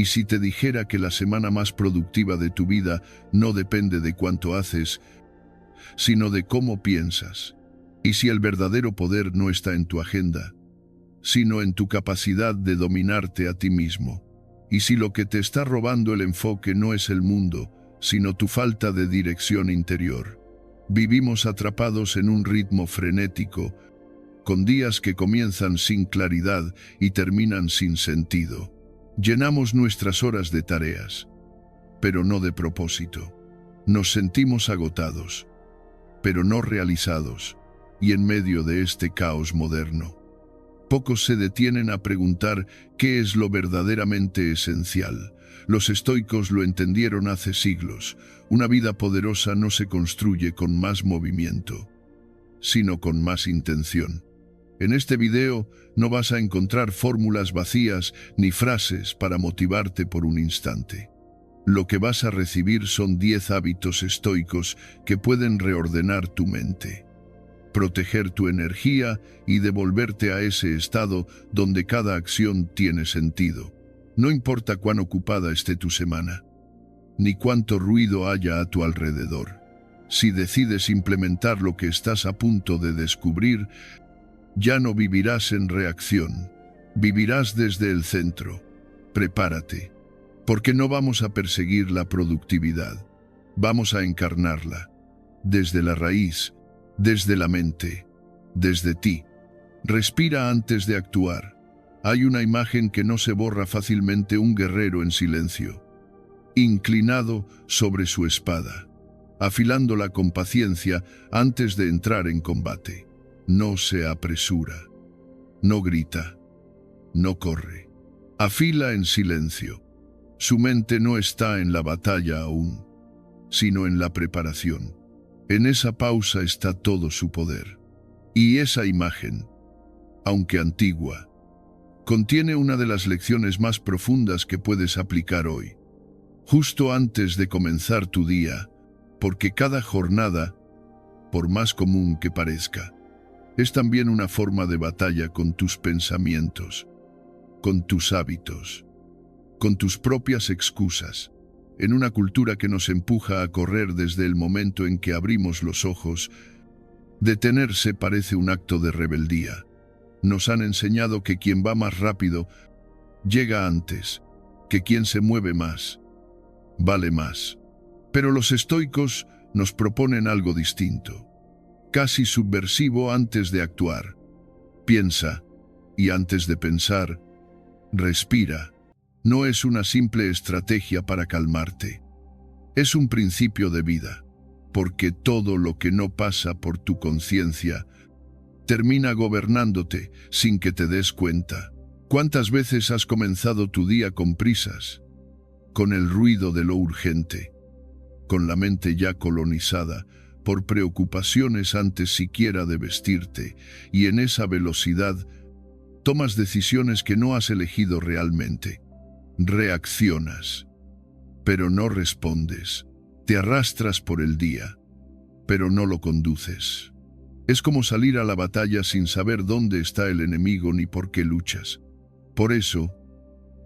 Y si te dijera que la semana más productiva de tu vida no depende de cuánto haces, sino de cómo piensas. Y si el verdadero poder no está en tu agenda, sino en tu capacidad de dominarte a ti mismo. Y si lo que te está robando el enfoque no es el mundo, sino tu falta de dirección interior. Vivimos atrapados en un ritmo frenético, con días que comienzan sin claridad y terminan sin sentido. Llenamos nuestras horas de tareas, pero no de propósito. Nos sentimos agotados, pero no realizados, y en medio de este caos moderno, pocos se detienen a preguntar qué es lo verdaderamente esencial. Los estoicos lo entendieron hace siglos. Una vida poderosa no se construye con más movimiento, sino con más intención. En este video no vas a encontrar fórmulas vacías ni frases para motivarte por un instante. Lo que vas a recibir son 10 hábitos estoicos que pueden reordenar tu mente, proteger tu energía y devolverte a ese estado donde cada acción tiene sentido. No importa cuán ocupada esté tu semana, ni cuánto ruido haya a tu alrededor. Si decides implementar lo que estás a punto de descubrir, ya no vivirás en reacción, vivirás desde el centro. Prepárate, porque no vamos a perseguir la productividad, vamos a encarnarla, desde la raíz, desde la mente, desde ti. Respira antes de actuar. Hay una imagen que no se borra fácilmente: un guerrero en silencio, inclinado sobre su espada, afilándola con paciencia antes de entrar en combate. No se apresura, no grita, no corre. Afila en silencio. Su mente no está en la batalla aún, sino en la preparación. En esa pausa está todo su poder. Y esa imagen, aunque antigua, contiene una de las lecciones más profundas que puedes aplicar hoy, justo antes de comenzar tu día, porque cada jornada, por más común que parezca, es también una forma de batalla con tus pensamientos, con tus hábitos, con tus propias excusas. En una cultura que nos empuja a correr desde el momento en que abrimos los ojos, detenerse parece un acto de rebeldía. Nos han enseñado que quien va más rápido llega antes, que quien se mueve más vale más. Pero los estoicos nos proponen algo distinto, casi subversivo. Antes de actuar, piensa, y antes de pensar, respira. No es una simple estrategia para calmarte, es un principio de vida, porque todo lo que no pasa por tu conciencia termina gobernándote sin que te des cuenta. ¿Cuántas veces has comenzado tu día con prisas, con el ruido de lo urgente, con la mente ya colonizada por preocupaciones antes siquiera de vestirte, y en esa velocidad tomas decisiones que no has elegido realmente? Reaccionas, pero no respondes. Te arrastras por el día, pero no lo conduces. Es como salir a la batalla sin saber dónde está el enemigo ni por qué luchas. Por eso,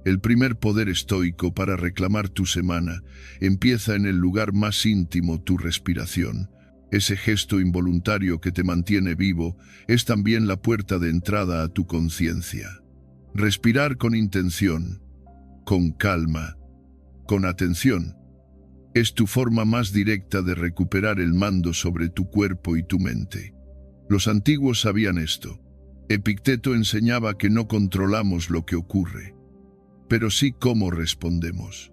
el primer poder estoico para reclamar tu semana empieza en el lugar más íntimo: tu respiración. Ese gesto involuntario que te mantiene vivo es también la puerta de entrada a tu conciencia. Respirar con intención, con calma, con atención, es tu forma más directa de recuperar el mando sobre tu cuerpo y tu mente. Los antiguos sabían esto. Epicteto enseñaba que no controlamos lo que ocurre, pero sí cómo respondemos.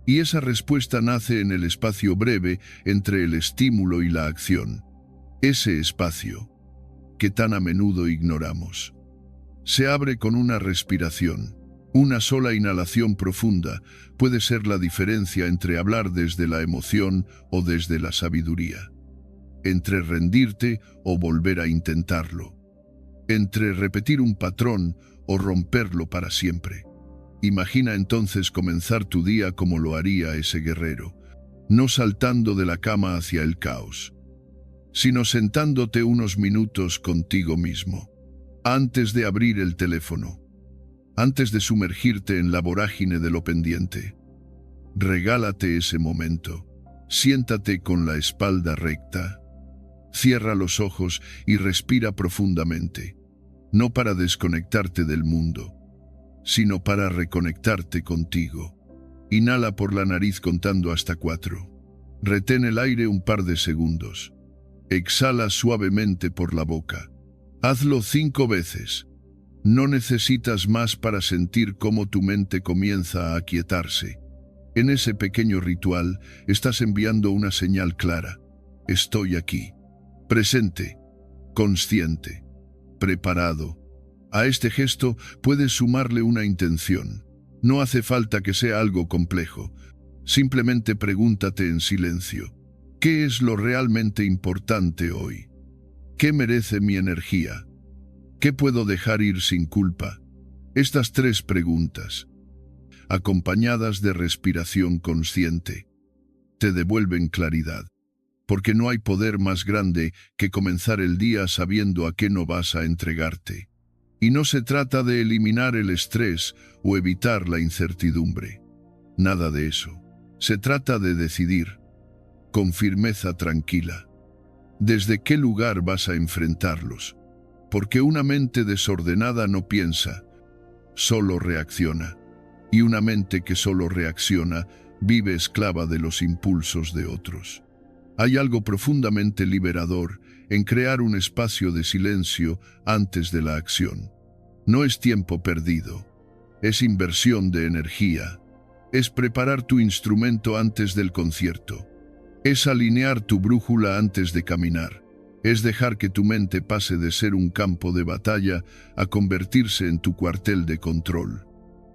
Y esa respuesta nace en el espacio breve entre el estímulo y la acción. Ese espacio, que tan a menudo ignoramos, se abre con una respiración. Una sola inhalación profunda puede ser la diferencia entre hablar desde la emoción o desde la sabiduría, entre rendirte o volver a intentarlo, entre repetir un patrón o romperlo para siempre. Imagina entonces comenzar tu día como lo haría ese guerrero, no saltando de la cama hacia el caos, sino sentándote unos minutos contigo mismo, antes de abrir el teléfono, antes de sumergirte en la vorágine de lo pendiente. Regálate ese momento. Siéntate con la espalda recta. Cierra los ojos y respira profundamente, no para desconectarte del mundo, sino para reconectarte contigo. Inhala por la nariz contando hasta 4. Retén el aire un par de segundos. Exhala suavemente por la boca. Hazlo 5 veces. No necesitas más para sentir cómo tu mente comienza a aquietarse. En ese pequeño ritual estás enviando una señal clara. Estoy aquí. Presente, consciente, preparado. A este gesto puedes sumarle una intención. No hace falta que sea algo complejo. Simplemente pregúntate en silencio: ¿qué es lo realmente importante hoy? ¿Qué merece mi energía? ¿Qué puedo dejar ir sin culpa? Estas 3 preguntas, acompañadas de respiración consciente, te devuelven claridad. Porque no hay poder más grande que comenzar el día sabiendo a qué no vas a entregarte. Y no se trata de eliminar el estrés o evitar la incertidumbre. Nada de eso. Se trata de decidir, con firmeza tranquila, desde qué lugar vas a enfrentarlos. Porque una mente desordenada no piensa, solo reacciona. Y una mente que solo reacciona vive esclava de los impulsos de otros. Hay algo profundamente liberador en crear un espacio de silencio antes de la acción. No es tiempo perdido, es inversión de energía, es preparar tu instrumento antes del concierto, es alinear tu brújula antes de caminar, es dejar que tu mente pase de ser un campo de batalla a convertirse en tu cuartel de control.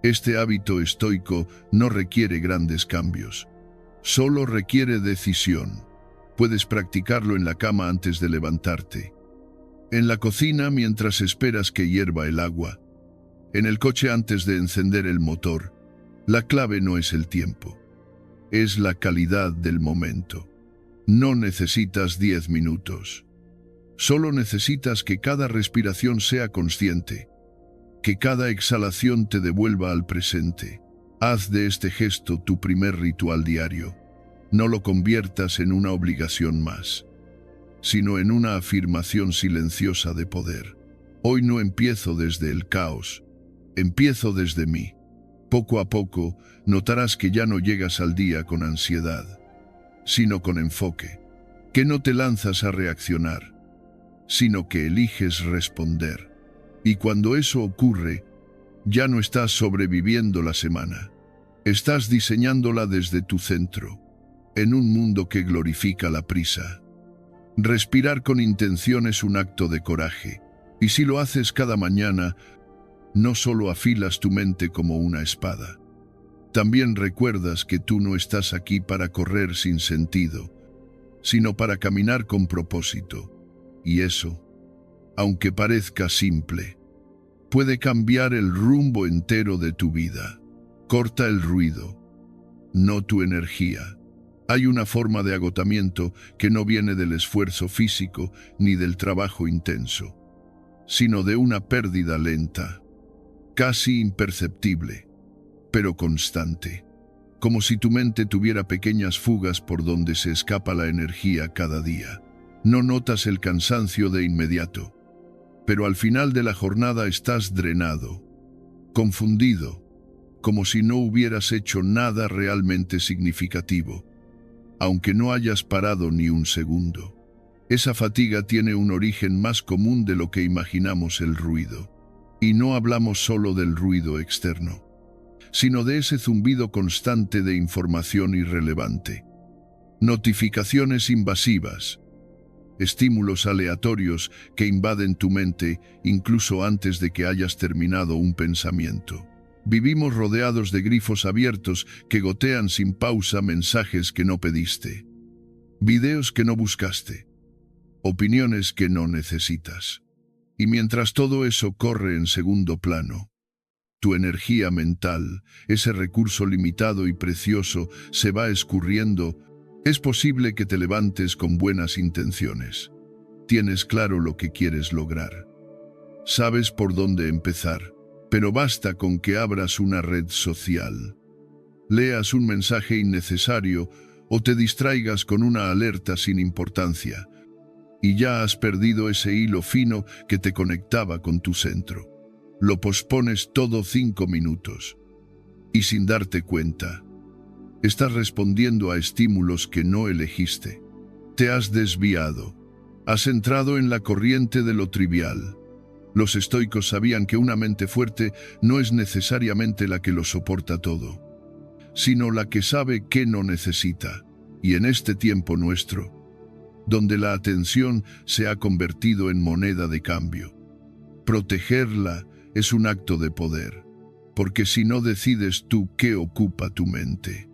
Este hábito estoico no requiere grandes cambios, solo requiere decisión. Puedes practicarlo en la cama antes de levantarte, en la cocina mientras esperas que hierva el agua, en el coche antes de encender el motor. La clave no es el tiempo, es la calidad del momento. No necesitas 10 minutos. Solo necesitas que cada respiración sea consciente, que cada exhalación te devuelva al presente. Haz de este gesto tu primer ritual diario. No lo conviertas en una obligación más, sino en una afirmación silenciosa de poder. Hoy no empiezo desde el caos, empiezo desde mí. Poco a poco notarás que ya no llegas al día con ansiedad, sino con enfoque, que no te lanzas a reaccionar, sino que eliges responder. Y cuando eso ocurre, ya no estás sobreviviendo la semana, estás diseñándola desde tu centro. En un mundo que glorifica la prisa, respirar con intención es un acto de coraje, y si lo haces cada mañana, no solo afilas tu mente como una espada, también recuerdas que tú no estás aquí para correr sin sentido, sino para caminar con propósito, y eso, aunque parezca simple, puede cambiar el rumbo entero de tu vida. Corta el ruido, no tu energía. Hay una forma de agotamiento que no viene del esfuerzo físico ni del trabajo intenso, sino de una pérdida lenta, casi imperceptible, pero constante, como si tu mente tuviera pequeñas fugas por donde se escapa la energía cada día. No notas el cansancio de inmediato, pero al final de la jornada estás drenado, confundido, como si no hubieras hecho nada realmente significativo, aunque no hayas parado ni un segundo. Esa fatiga tiene un origen más común de lo que imaginamos: el ruido. Y no hablamos solo del ruido externo, sino de ese zumbido constante de información irrelevante. Notificaciones invasivas, estímulos aleatorios que invaden tu mente incluso antes de que hayas terminado un pensamiento. Vivimos rodeados de grifos abiertos que gotean sin pausa mensajes que no pediste, videos que no buscaste, opiniones que no necesitas. Y mientras todo eso corre en segundo plano, tu energía mental, ese recurso limitado y precioso, se va escurriendo. Es posible que te levantes con buenas intenciones. Tienes claro lo que quieres lograr. Sabes por dónde empezar. pero basta con que abras una red social, leas un mensaje innecesario o te distraigas con una alerta sin importancia, y ya has perdido ese hilo fino que te conectaba con tu centro. Lo pospones todo 5 minutos, y sin darte cuenta, estás respondiendo a estímulos que no elegiste. Te has desviado, has entrado en la corriente de lo trivial. Los estoicos sabían que una mente fuerte no es necesariamente la que lo soporta todo, sino la que sabe qué no necesita. Y en este tiempo nuestro, donde la atención se ha convertido en moneda de cambio, protegerla es un acto de poder, porque si no decides tú qué ocupa tu mente,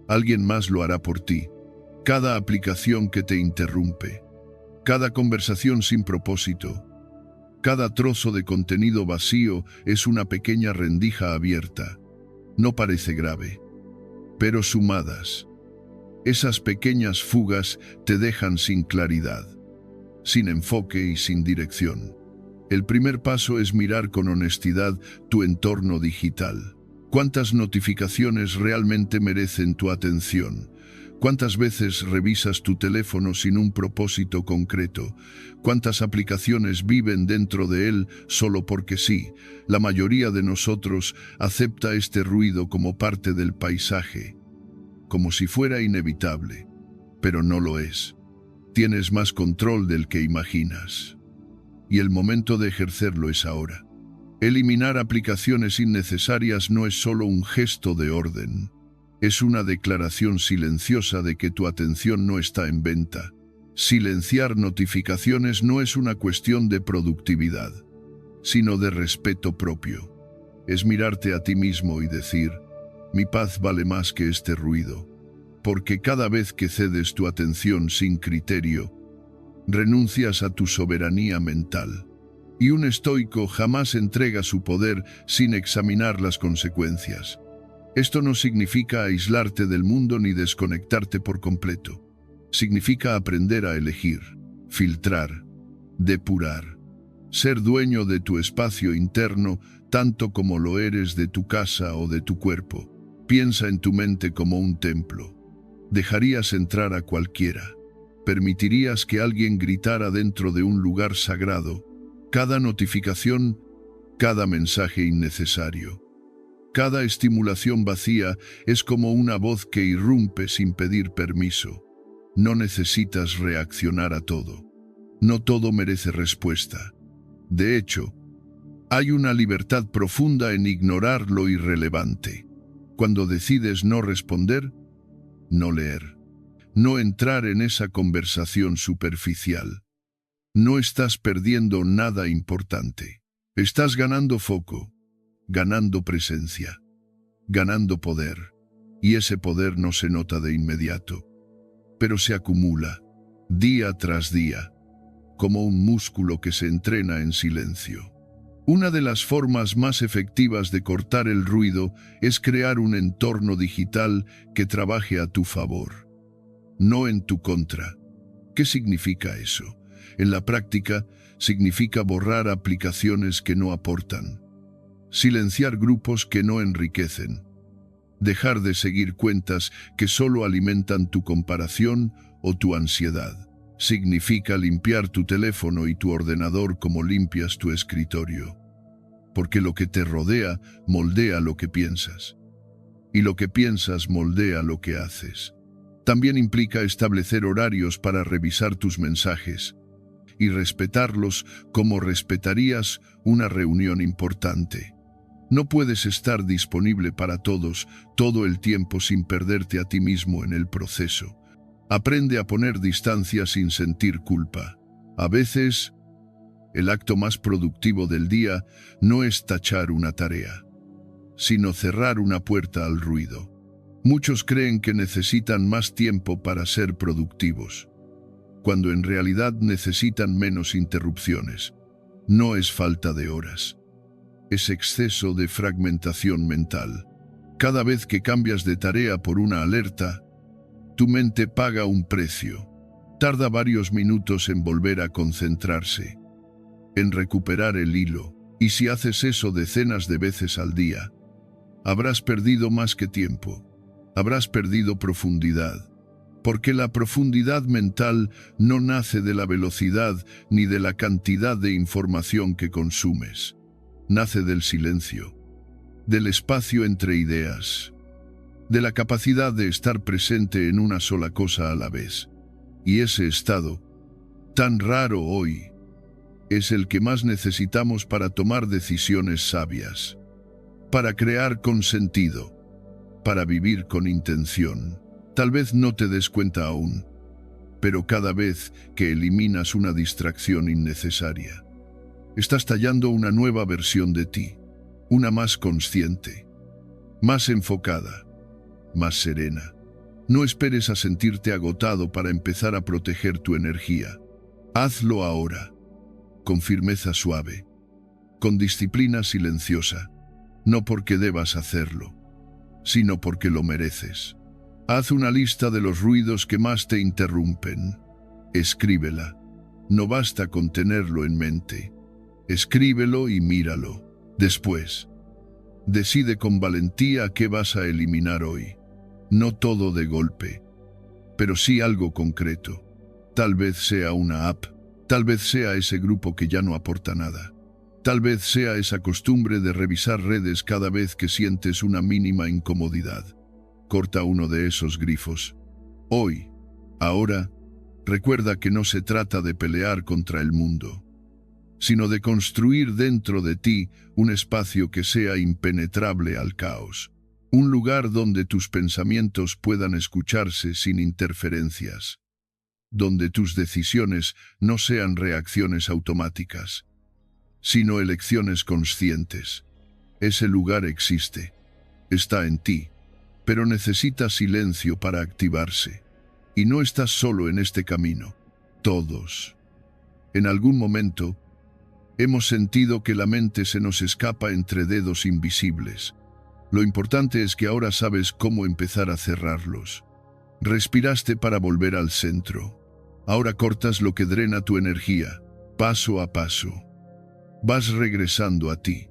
alguien más lo hará por ti. Cada aplicación que te interrumpe, cada conversación sin propósito, cada trozo de contenido vacío es una pequeña rendija abierta. No parece grave, pero sumadas, esas pequeñas fugas te dejan sin claridad, sin enfoque y sin dirección. El primer paso es mirar con honestidad tu entorno digital. ¿Cuántas notificaciones realmente merecen tu atención? ¿Cuántas veces revisas tu teléfono sin un propósito concreto? ¿Cuántas aplicaciones viven dentro de él solo porque sí? La mayoría de nosotros acepta este ruido como parte del paisaje, como si fuera inevitable, pero no lo es. Tienes más control del que imaginas, y el momento de ejercerlo es ahora. Eliminar aplicaciones innecesarias no es solo un gesto de orden, es una declaración silenciosa de que tu atención no está en venta. Silenciar notificaciones no es una cuestión de productividad, sino de respeto propio. Es mirarte a ti mismo y decir, mi paz vale más que este ruido, porque cada vez que cedes tu atención sin criterio, renuncias a tu soberanía mental. Y un estoico jamás entrega su poder sin examinar las consecuencias. Esto no significa aislarte del mundo ni desconectarte por completo. Significa aprender a elegir, filtrar, depurar, ser dueño de tu espacio interno tanto como lo eres de tu casa o de tu cuerpo. Piensa en tu mente como un templo. ¿Dejarías entrar a cualquiera? ¿Permitirías que alguien gritara dentro de un lugar sagrado? Cada notificación, cada mensaje innecesario, cada estimulación vacía es como una voz que irrumpe sin pedir permiso. No necesitas reaccionar a todo. No todo merece respuesta. De hecho, hay una libertad profunda en ignorar lo irrelevante. Cuando decides no responder, no leer, no entrar en esa conversación superficial, no estás perdiendo nada importante. Estás ganando foco, ganando presencia, ganando poder. Y ese poder no se nota de inmediato, pero se acumula, día tras día, como un músculo que se entrena en silencio. Una de las formas más efectivas de cortar el ruido es crear un entorno digital que trabaje a tu favor, no en tu contra. ¿Qué significa eso? En la práctica, significa borrar aplicaciones que no aportan, silenciar grupos que no enriquecen, dejar de seguir cuentas que solo alimentan tu comparación o tu ansiedad. Significa limpiar tu teléfono y tu ordenador como limpias tu escritorio, porque lo que te rodea moldea lo que piensas, y lo que piensas moldea lo que haces. También implica establecer horarios para revisar tus mensajes y respetarlos como respetarías una reunión importante. No puedes estar disponible para todos todo el tiempo sin perderte a ti mismo en el proceso. Aprende a poner distancia sin sentir culpa. A veces, el acto más productivo del día no es tachar una tarea, sino cerrar una puerta al ruido. Muchos creen que necesitan más tiempo para ser productivos, cuando en realidad necesitan menos interrupciones. No es falta de horas, es exceso de fragmentación mental. Cada vez que cambias de tarea por una alerta, tu mente paga un precio. Tarda varios minutos en volver a concentrarse, en recuperar el hilo. Y si haces eso decenas de veces al día, habrás perdido más que tiempo, habrás perdido profundidad, porque la profundidad mental no nace de la velocidad ni de la cantidad de información que consumes. Nace del silencio, del espacio entre ideas, de la capacidad de estar presente en una sola cosa a la vez. Y ese estado, tan raro hoy, es el que más necesitamos para tomar decisiones sabias, para crear con sentido, para vivir con intención. Tal vez no te des cuenta aún, pero cada vez que eliminas una distracción innecesaria, estás tallando una nueva versión de ti, una más consciente, más enfocada, más serena. No esperes a sentirte agotado para empezar a proteger tu energía. Hazlo ahora, con firmeza suave, con disciplina silenciosa, no porque debas hacerlo, sino porque lo mereces. Haz una lista de los ruidos que más te interrumpen. Escríbela. No basta con tenerlo en mente. Escríbelo y míralo. Después, decide con valentía qué vas a eliminar hoy. No todo de golpe, pero sí algo concreto. Tal vez sea una app, tal vez sea ese grupo que ya no aporta nada. Tal vez sea esa costumbre de revisar redes cada vez que sientes una mínima incomodidad. Corta uno de esos grifos. Hoy, ahora, recuerda que no se trata de pelear contra el mundo, sino de construir dentro de ti un espacio que sea impenetrable al caos. Un lugar donde tus pensamientos puedan escucharse sin interferencias, donde tus decisiones no sean reacciones automáticas, sino elecciones conscientes. Ese lugar existe, está en ti, pero necesita silencio para activarse. Y no estás solo en este camino. Todos, en algún momento, hemos sentido que la mente se nos escapa entre dedos invisibles. Lo importante es que ahora sabes cómo empezar a cerrarlos. Respiraste para volver al centro. Ahora cortas lo que drena tu energía, paso a paso. Vas regresando a ti,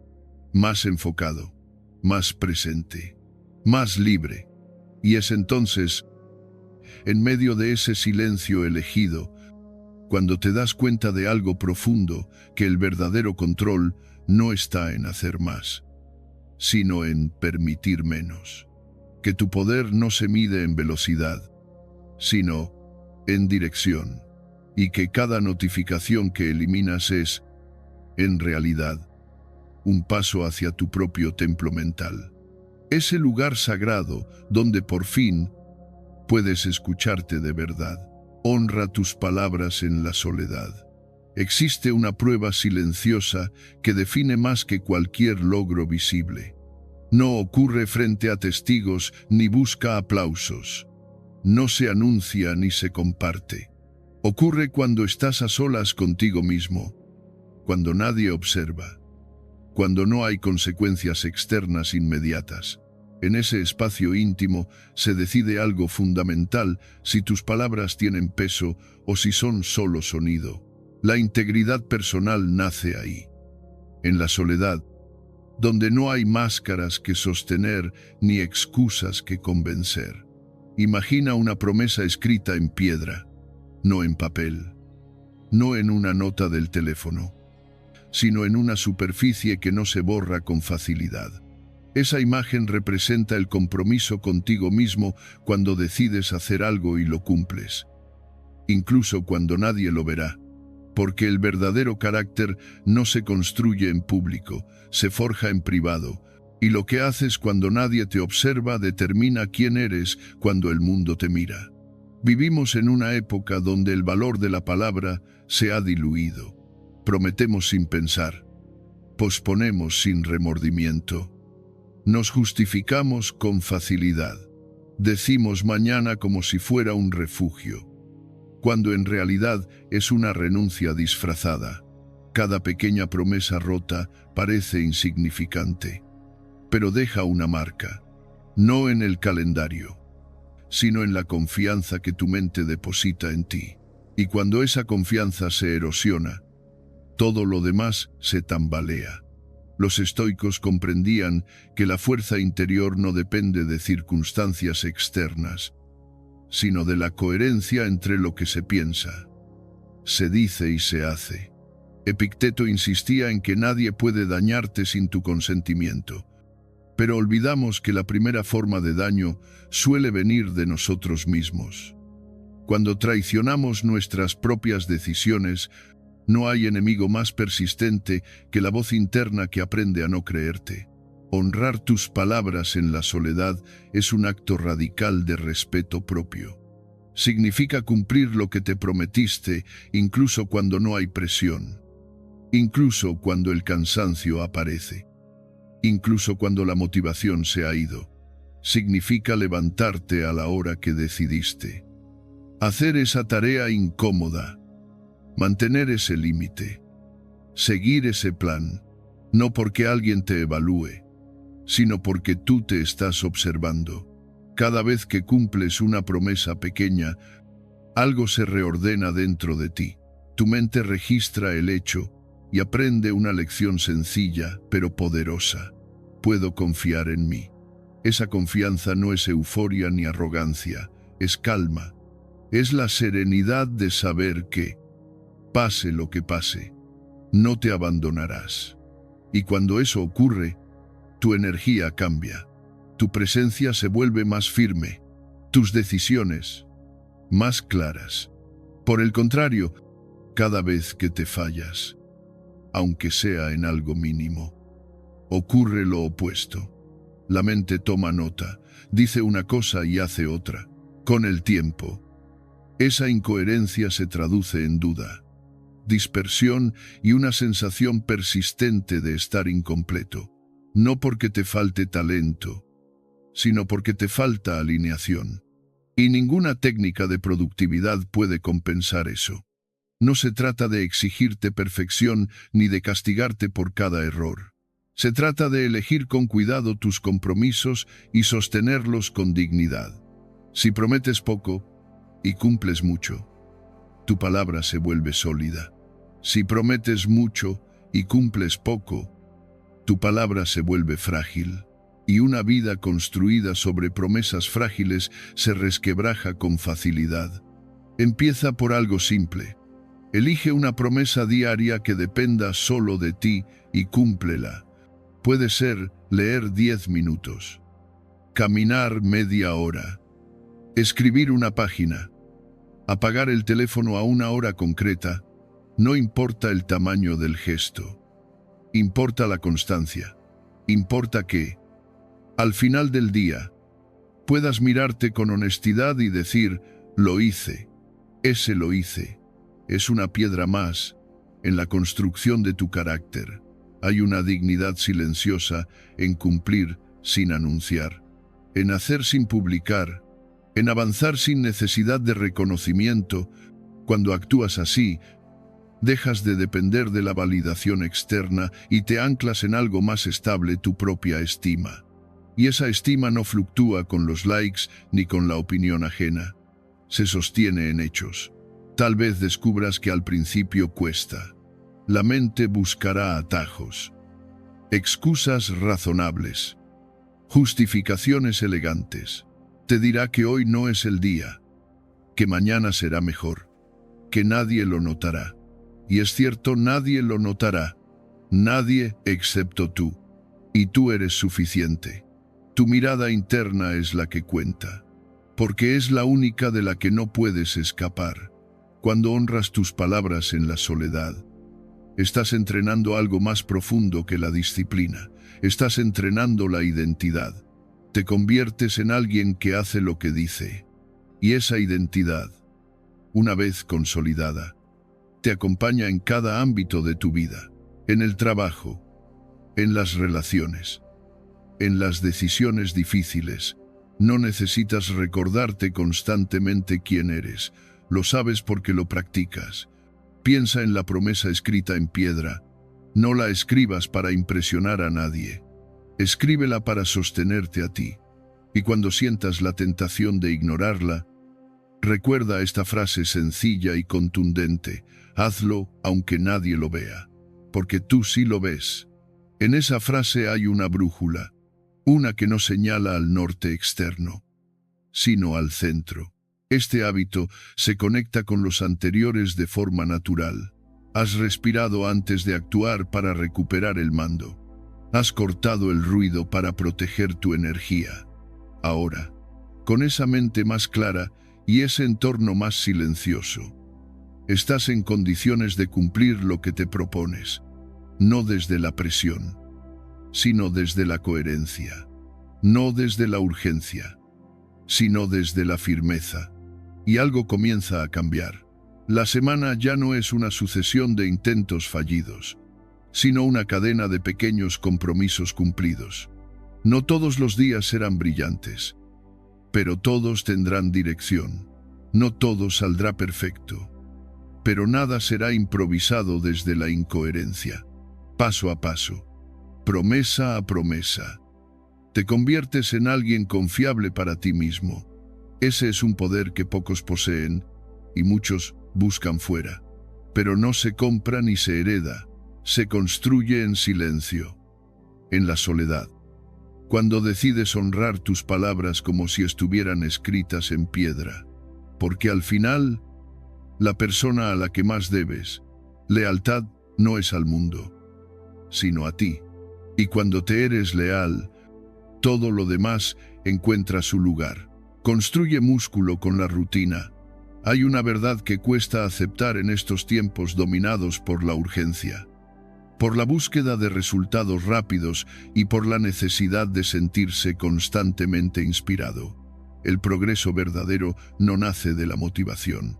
más enfocado, más presente, más libre. Y es entonces, en medio de ese silencio elegido, cuando te das cuenta de algo profundo, que el verdadero control no está en hacer más, sino en permitir menos. Que tu poder no se mide en velocidad, sino en dirección. Y que cada notificación que eliminas es, en realidad, un paso hacia tu propio templo mental. Ese lugar sagrado donde por fin puedes escucharte de verdad. Honra tus palabras en la soledad. Existe una prueba silenciosa que define más que cualquier logro visible. No ocurre frente a testigos ni busca aplausos. No se anuncia ni se comparte. Ocurre cuando estás a solas contigo mismo, cuando nadie observa, cuando no hay consecuencias externas inmediatas. En ese espacio íntimo se decide algo fundamental, si tus palabras tienen peso o si son solo sonido. La integridad personal nace ahí, en la soledad, donde no hay máscaras que sostener ni excusas que convencer. Imagina una promesa escrita en piedra, no en papel, no en una nota del teléfono, sino en una superficie que no se borra con facilidad. Esa imagen representa el compromiso contigo mismo cuando decides hacer algo y lo cumples, incluso cuando nadie lo verá, porque el verdadero carácter no se construye en público, se forja en privado, y lo que haces cuando nadie te observa determina quién eres cuando el mundo te mira. Vivimos en una época donde el valor de la palabra se ha diluido. Prometemos sin pensar, posponemos sin remordimiento. Nos justificamos con facilidad. Decimos mañana como si fuera un refugio, cuando en realidad es una renuncia disfrazada. Cada pequeña promesa rota parece insignificante, pero deja una marca, no en el calendario, sino en la confianza que tu mente deposita en ti. Y cuando esa confianza se erosiona, todo lo demás se tambalea. Los estoicos comprendían que la fuerza interior no depende de circunstancias externas, sino de la coherencia entre lo que se piensa, se dice y se hace. Epicteto insistía en que nadie puede dañarte sin tu consentimiento, pero olvidamos que la primera forma de daño suele venir de nosotros mismos. Cuando traicionamos nuestras propias decisiones, no hay enemigo más persistente que la voz interna que aprende a no creerte. Honrar tus palabras en la soledad es un acto radical de respeto propio. Significa cumplir lo que te prometiste, incluso cuando no hay presión, incluso cuando el cansancio aparece, incluso cuando la motivación se ha ido. Significa levantarte a la hora que decidiste. Hacer esa tarea incómoda. Mantener ese límite. Seguir ese plan. No porque alguien te evalúe, sino porque tú te estás observando. Cada vez que cumples una promesa pequeña, algo se reordena dentro de ti. Tu mente registra el hecho y aprende una lección sencilla, pero poderosa. Puedo confiar en mí. Esa confianza no es euforia ni arrogancia, es calma. Es la serenidad de saber que, pase lo que pase, no te abandonarás. Y cuando eso ocurre, tu energía cambia. Tu presencia se vuelve más firme, tus decisiones más claras. Por el contrario, cada vez que te fallas, aunque sea en algo mínimo, ocurre lo opuesto. La mente toma nota, dice una cosa y hace otra. Con el tiempo, esa incoherencia se traduce en duda, dispersión y una sensación persistente de estar incompleto. No porque te falte talento, sino porque te falta alineación. Y ninguna técnica de productividad puede compensar eso. No se trata de exigirte perfección ni de castigarte por cada error. Se trata de elegir con cuidado tus compromisos y sostenerlos con dignidad. Si prometes poco y cumples mucho, tu palabra se vuelve sólida. Si prometes mucho y cumples poco, tu palabra se vuelve frágil. Y una vida construida sobre promesas frágiles se resquebraja con facilidad. Empieza por algo simple. Elige una promesa diaria que dependa solo de ti y cúmplela. Puede ser leer 10 minutos, caminar media hora, escribir una página, apagar el teléfono a una hora concreta. No importa el tamaño del gesto, importa la constancia. Importa que, al final del día, puedas mirarte con honestidad y decir, lo hice, ese lo hice. Es una piedra más en la construcción de tu carácter. Hay una dignidad silenciosa en cumplir sin anunciar, en hacer sin publicar, en avanzar sin necesidad de reconocimiento. Cuando actúas así, dejas de depender de la validación externa y te anclas en algo más estable, tu propia estima. Y esa estima no fluctúa con los likes ni con la opinión ajena. Se sostiene en hechos. Tal vez descubras que al principio cuesta. La mente buscará atajos, excusas razonables, justificaciones elegantes. Te dirá que hoy no es el día, que mañana será mejor, que nadie lo notará. Y es cierto, nadie lo notará. Nadie excepto tú. Y tú eres suficiente. Tu mirada interna es la que cuenta, porque es la única de la que no puedes escapar. Cuando honras tus palabras en la soledad, estás entrenando algo más profundo que la disciplina. Estás entrenando la identidad. Te conviertes en alguien que hace lo que dice. Y esa identidad, una vez consolidada, te acompaña en cada ámbito de tu vida, en el trabajo, en las relaciones, en las decisiones difíciles. No necesitas recordarte constantemente quién eres, lo sabes porque lo practicas. Piensa en la promesa escrita en piedra. No la escribas para impresionar a nadie. Escríbela para sostenerte a ti. Y cuando sientas la tentación de ignorarla, recuerda esta frase sencilla y contundente: hazlo aunque nadie lo vea, porque tú sí lo ves. En esa frase hay una brújula, una que no señala al norte externo, sino al centro. Este hábito se conecta con los anteriores de forma natural. Has respirado antes de actuar para recuperar el mando. Has cortado el ruido para proteger tu energía. Ahora, con esa mente más clara y ese entorno más silencioso, estás en condiciones de cumplir lo que te propones, no desde la presión, sino desde la coherencia, no desde la urgencia, sino desde la firmeza. Y algo comienza a cambiar. La semana ya no es una sucesión de intentos fallidos, sino una cadena de pequeños compromisos cumplidos. No todos los días serán brillantes, pero todos tendrán dirección. No todo saldrá perfecto, pero nada será improvisado desde la incoherencia. Paso a paso, promesa a promesa, te conviertes en alguien confiable para ti mismo. Ese es un poder que pocos poseen y muchos buscan fuera, pero no se compra ni se hereda, se construye en silencio, en la soledad. Cuando decides honrar tus palabras como si estuvieran escritas en piedra, porque al final, la persona a la que más debes lealtad no es al mundo, sino a ti. Y cuando te eres leal, todo lo demás encuentra su lugar. Construye músculo con la rutina. Hay una verdad que cuesta aceptar en estos tiempos dominados por la urgencia, por la búsqueda de resultados rápidos y por la necesidad de sentirse constantemente inspirado. El progreso verdadero no nace de la motivación,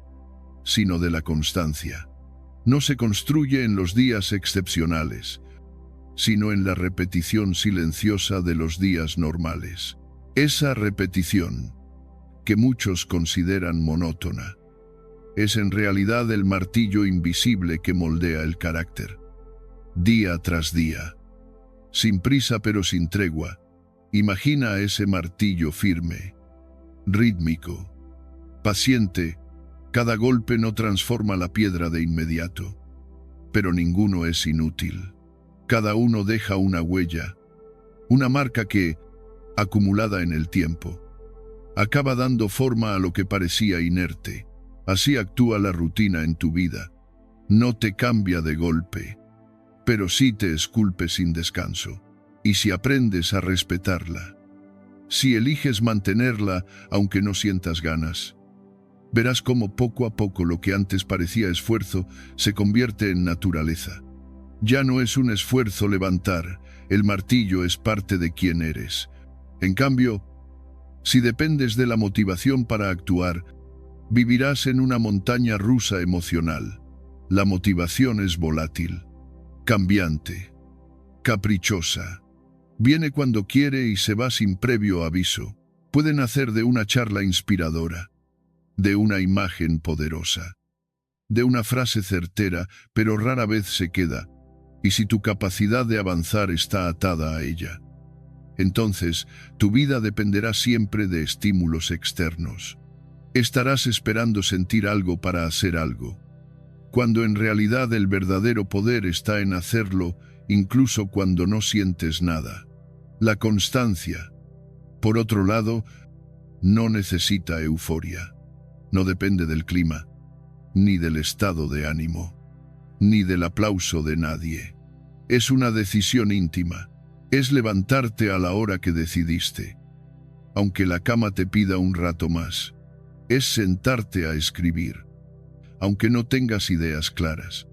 sino de la constancia. No se construye en los días excepcionales, sino en la repetición silenciosa de los días normales. Esa repetición, que muchos consideran monótona, es en realidad el martillo invisible que moldea el carácter. Día tras día, sin prisa pero sin tregua, imagina ese martillo firme, rítmico, paciente. Cada golpe no transforma la piedra de inmediato, pero ninguno es inútil. Cada uno deja una huella, una marca que, acumulada en el tiempo, acaba dando forma a lo que parecía inerte. Así actúa la rutina en tu vida. No te cambia de golpe, pero sí te esculpe sin descanso. Y si aprendes a respetarla, si eliges mantenerla aunque no sientas ganas, verás cómo poco a poco lo que antes parecía esfuerzo se convierte en naturaleza. Ya no es un esfuerzo levantar, el martillo es parte de quién eres. En cambio, si dependes de la motivación para actuar, vivirás en una montaña rusa emocional. La motivación es volátil, cambiante, caprichosa. Viene cuando quiere y se va sin previo aviso. Puede nacer de una charla inspiradora, de una imagen poderosa, de una frase certera, pero rara vez se queda. Y si tu capacidad de avanzar está atada a ella, entonces tu vida dependerá siempre de estímulos externos. Estarás esperando sentir algo para hacer algo, cuando en realidad el verdadero poder está en hacerlo incluso cuando no sientes nada. La constancia, por otro lado, no necesita euforia. No depende del clima, ni del estado de ánimo, ni del aplauso de nadie. Es una decisión íntima. Es levantarte a la hora que decidiste, aunque la cama te pida un rato más. Es sentarte a escribir, aunque no tengas ideas claras.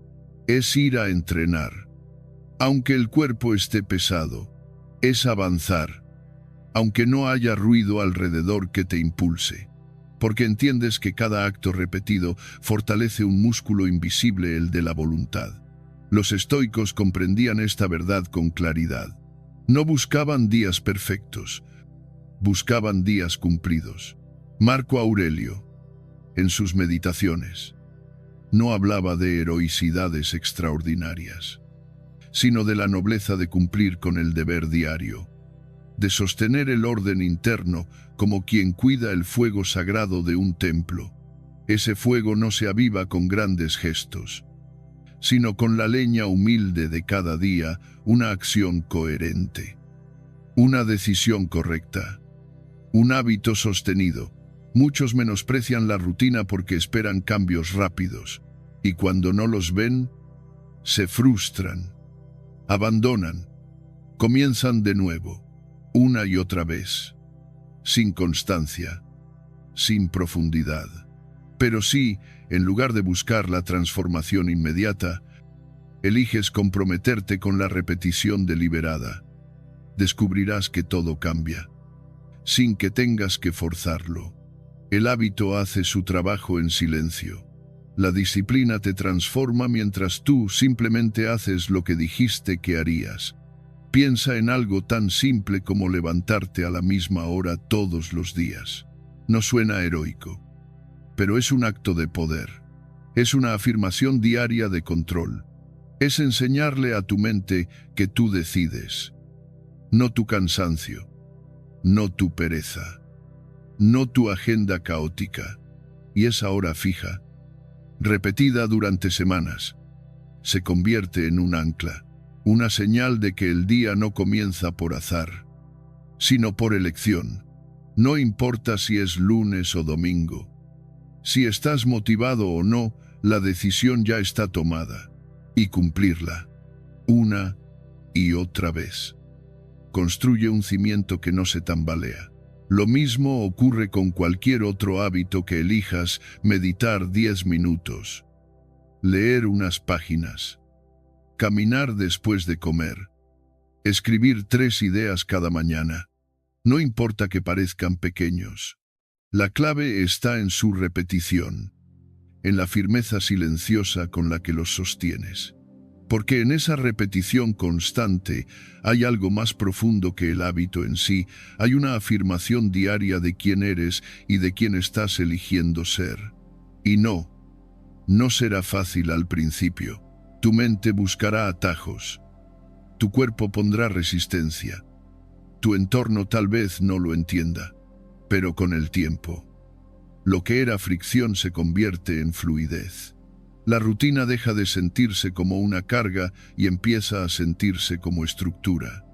Es ir a entrenar, aunque el cuerpo esté pesado. Es avanzar, aunque no haya ruido alrededor que te impulse, porque entiendes que cada acto repetido fortalece un músculo invisible, el de la voluntad. Los estoicos comprendían esta verdad con claridad. No buscaban días perfectos, buscaban días cumplidos. Marco Aurelio, en sus meditaciones, no hablaba de heroicidades extraordinarias, sino de la nobleza de cumplir con el deber diario, de sostener el orden interno como quien cuida el fuego sagrado de un templo. Ese fuego no se aviva con grandes gestos, sino con la leña humilde de cada día, una acción coherente, una decisión correcta, un hábito sostenido. Muchos menosprecian la rutina porque esperan cambios rápidos, y cuando no los ven, se frustran, abandonan, comienzan de nuevo, una y otra vez, sin constancia, sin profundidad. Pero si, en lugar de buscar la transformación inmediata, eliges comprometerte con la repetición deliberada, descubrirás que todo cambia, sin que tengas que forzarlo. El hábito hace su trabajo en silencio. La disciplina te transforma mientras tú simplemente haces lo que dijiste que harías. Piensa en algo tan simple como levantarte a la misma hora todos los días. No suena heroico, pero es un acto de poder. Es una afirmación diaria de control. Es enseñarle a tu mente que tú decides. No tu cansancio, no tu pereza, no tu agenda caótica. Y esa hora fija, repetida durante semanas, se convierte en un ancla, una señal de que el día no comienza por azar, sino por elección. No importa si es lunes o domingo. Si estás motivado o no, la decisión ya está tomada, y cumplirla, una y otra vez, construye un cimiento que no se tambalea. Lo mismo ocurre con cualquier otro hábito que elijas: meditar 10 minutos, leer unas páginas, caminar después de comer, escribir 3 ideas cada mañana. No importa que parezcan pequeños. La clave está en su repetición, en la firmeza silenciosa con la que los sostienes. Porque en esa repetición constante hay algo más profundo que el hábito en sí. Hay una afirmación diaria de quién eres y de quién estás eligiendo ser. Y no será fácil al principio. Tu mente buscará atajos. Tu cuerpo pondrá resistencia. Tu entorno tal vez no lo entienda. Pero con el tiempo, lo que era fricción se convierte en fluidez. La rutina deja de sentirse como una carga y empieza a sentirse como estructura.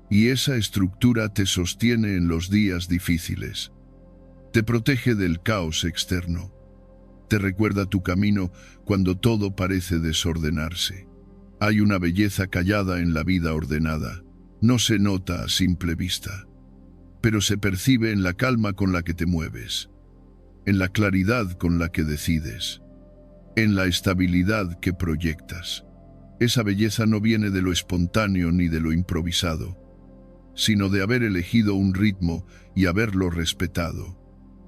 Y esa estructura te sostiene en los días difíciles. Te protege del caos externo. Te recuerda tu camino cuando todo parece desordenarse. Hay una belleza callada en la vida ordenada. No se nota a simple vista, pero se percibe en la calma con la que te mueves, en la claridad con la que decides, en la estabilidad que proyectas. Esa belleza no viene de lo espontáneo ni de lo improvisado, sino de haber elegido un ritmo y haberlo respetado,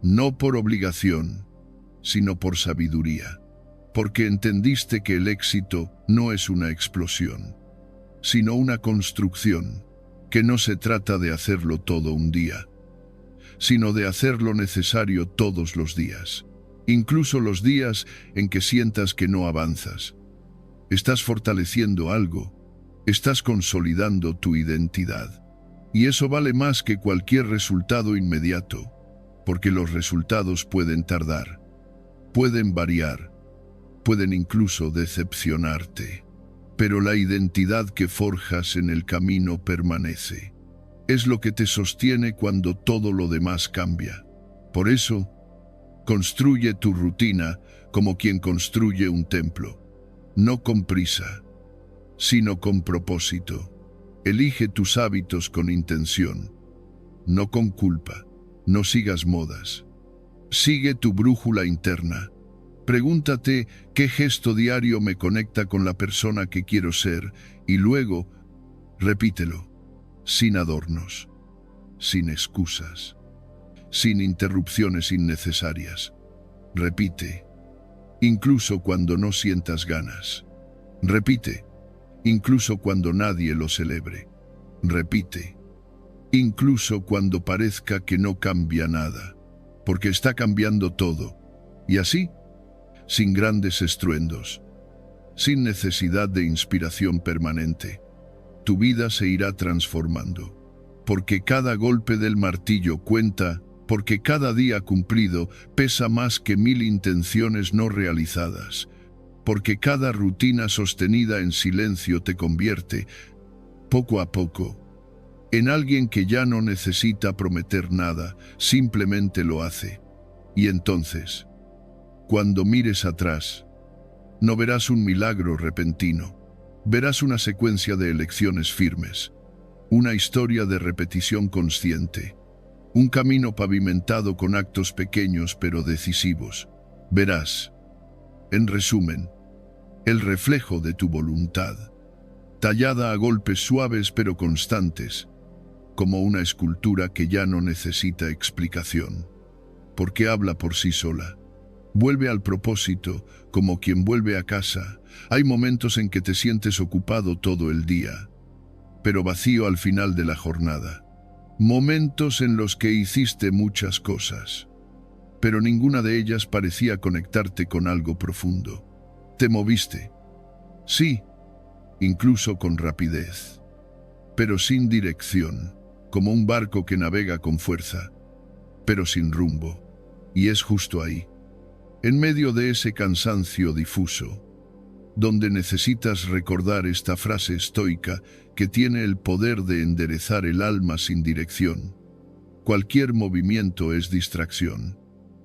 no por obligación, sino por sabiduría, porque entendiste que el éxito no es una explosión, sino una construcción, que no se trata de hacerlo todo un día, sino de hacer lo necesario todos los días, incluso los días en que sientas que no avanzas. Estás fortaleciendo algo, estás consolidando tu identidad. Y eso vale más que cualquier resultado inmediato, porque los resultados pueden tardar, pueden variar, pueden incluso decepcionarte. Pero la identidad que forjas en el camino permanece. Es lo que te sostiene cuando todo lo demás cambia. Por eso, construye tu rutina como quien construye un templo. No con prisa, sino con propósito. Elige tus hábitos con intención, no con culpa. No sigas modas. Sigue tu brújula interna. Pregúntate qué gesto diario me conecta con la persona que quiero ser y luego repítelo, sin adornos, sin excusas, sin interrupciones innecesarias. Repite, incluso cuando no sientas ganas. Repite, incluso cuando nadie lo celebre. Repite, incluso cuando parezca que no cambia nada, porque está cambiando todo. Y así, sin grandes estruendos, sin necesidad de inspiración permanente, tu vida se irá transformando. Porque cada golpe del martillo cuenta, porque cada día cumplido pesa más que 1000 intenciones no realizadas, porque cada rutina sostenida en silencio te convierte, poco a poco, en alguien que ya no necesita prometer nada, simplemente lo hace. Y entonces, cuando mires atrás, no verás un milagro repentino, verás una secuencia de elecciones firmes, una historia de repetición consciente, un camino pavimentado con actos pequeños pero decisivos. Verás, en resumen, el reflejo de tu voluntad, tallada a golpes suaves pero constantes, como una escultura que ya no necesita explicación, porque habla por sí sola. Vuelve al propósito, como quien vuelve a casa. Hay momentos en que te sientes ocupado todo el día, pero vacío al final de la jornada. Momentos en los que hiciste muchas cosas, pero ninguna de ellas parecía conectarte con algo profundo. Te moviste, sí, incluso con rapidez, pero sin dirección, como un barco que navega con fuerza, pero sin rumbo. Y es justo ahí, en medio de ese cansancio difuso, donde necesitas recordar esta frase estoica que tiene el poder de enderezar el alma sin dirección. Cualquier movimiento es distracción.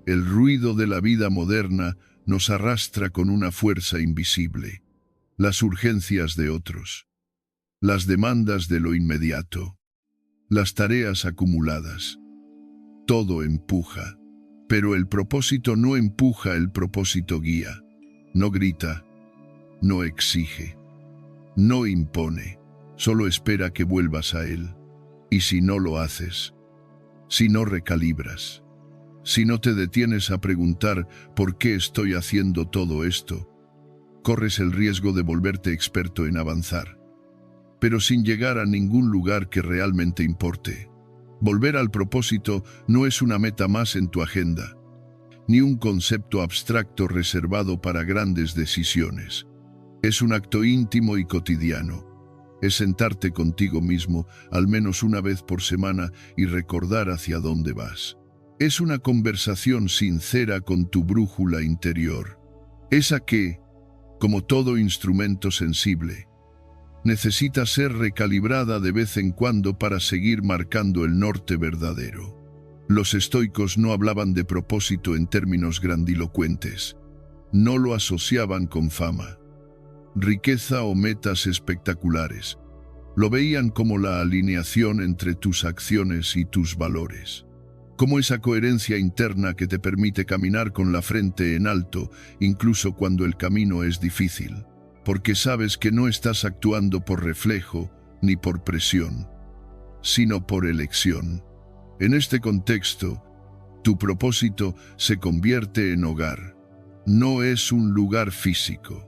El ruido de la vida moderna nos arrastra con una fuerza invisible. Las urgencias de otros, las demandas de lo inmediato, las tareas acumuladas. Todo empuja, pero el propósito no empuja, el propósito guía. No grita, no exige, no impone, solo espera que vuelvas a él. Y si no lo haces, si no recalibras, si no te detienes a preguntar ¿por qué estoy haciendo todo esto?, corres el riesgo de volverte experto en avanzar, pero sin llegar a ningún lugar que realmente importe. Volver al propósito no es una meta más en tu agenda, ni un concepto abstracto reservado para grandes decisiones. Es un acto íntimo y cotidiano. Es sentarte contigo mismo al menos una vez por semana y recordar hacia dónde vas. Es una conversación sincera con tu brújula interior, esa que, como todo instrumento sensible, necesita ser recalibrada de vez en cuando para seguir marcando el norte verdadero. Los estoicos no hablaban de propósito en términos grandilocuentes. No lo asociaban con fama, riqueza o metas espectaculares. Lo veían como la alineación entre tus acciones y tus valores, como esa coherencia interna que te permite caminar con la frente en alto, incluso cuando el camino es difícil, porque sabes que no estás actuando por reflejo ni por presión, sino por elección. En este contexto, tu propósito se convierte en hogar. No es un lugar físico,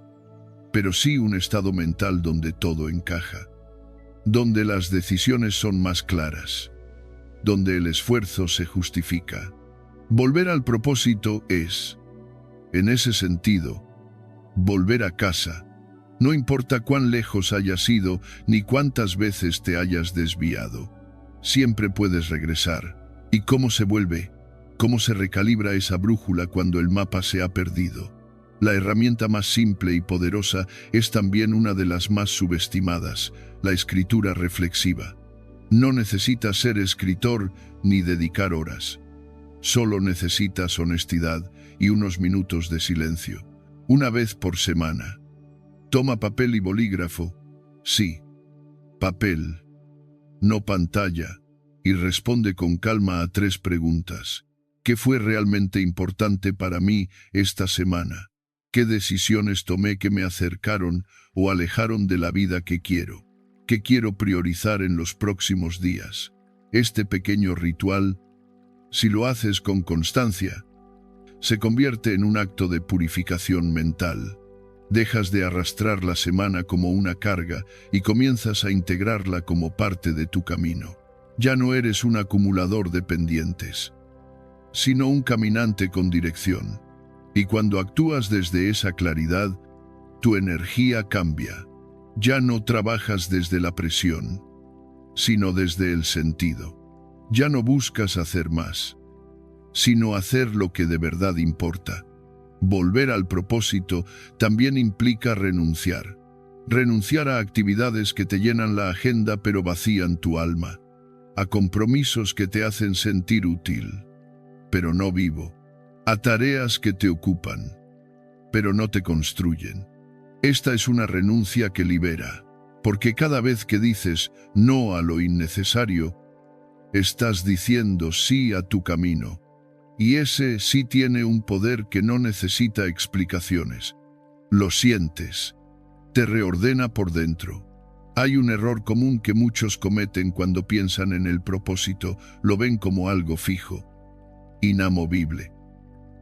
pero sí un estado mental donde todo encaja, donde las decisiones son más claras, donde el esfuerzo se justifica. Volver al propósito es, en ese sentido, volver a casa. No importa cuán lejos hayas ido ni cuántas veces te hayas desviado, siempre puedes regresar. ¿Y cómo se vuelve? ¿Cómo se recalibra esa brújula cuando el mapa se ha perdido? La herramienta más simple y poderosa es también una de las más subestimadas: la escritura reflexiva. No necesitas ser escritor ni dedicar horas. Solo necesitas honestidad y unos minutos de silencio, una vez por semana. Toma papel y bolígrafo. Sí, papel, no pantalla, y responde con calma a 3 preguntas. ¿Qué fue realmente importante para mí esta semana? ¿Qué decisiones tomé que me acercaron o alejaron de la vida que quiero? ¿Qué quiero priorizar en los próximos días? Este pequeño ritual, si lo haces con constancia, se convierte en un acto de purificación mental. Dejas de arrastrar la semana como una carga y comienzas a integrarla como parte de tu camino. Ya no eres un acumulador de pendientes, sino un caminante con dirección. Y cuando actúas desde esa claridad, tu energía cambia. Ya no trabajas desde la presión, sino desde el sentido. Ya no buscas hacer más, sino hacer lo que de verdad importa. Volver al propósito también implica renunciar. Renunciar a actividades que te llenan la agenda pero vacían tu alma. A compromisos que te hacen sentir útil, pero no vivo. A tareas que te ocupan, pero no te construyen. Esta es una renuncia que libera, porque cada vez que dices no a lo innecesario, estás diciendo sí a tu camino. Y ese sí tiene un poder que no necesita explicaciones. Lo sientes. Te reordena por dentro. Hay un error común que muchos cometen cuando piensan en el propósito. Lo ven como algo fijo, inamovible,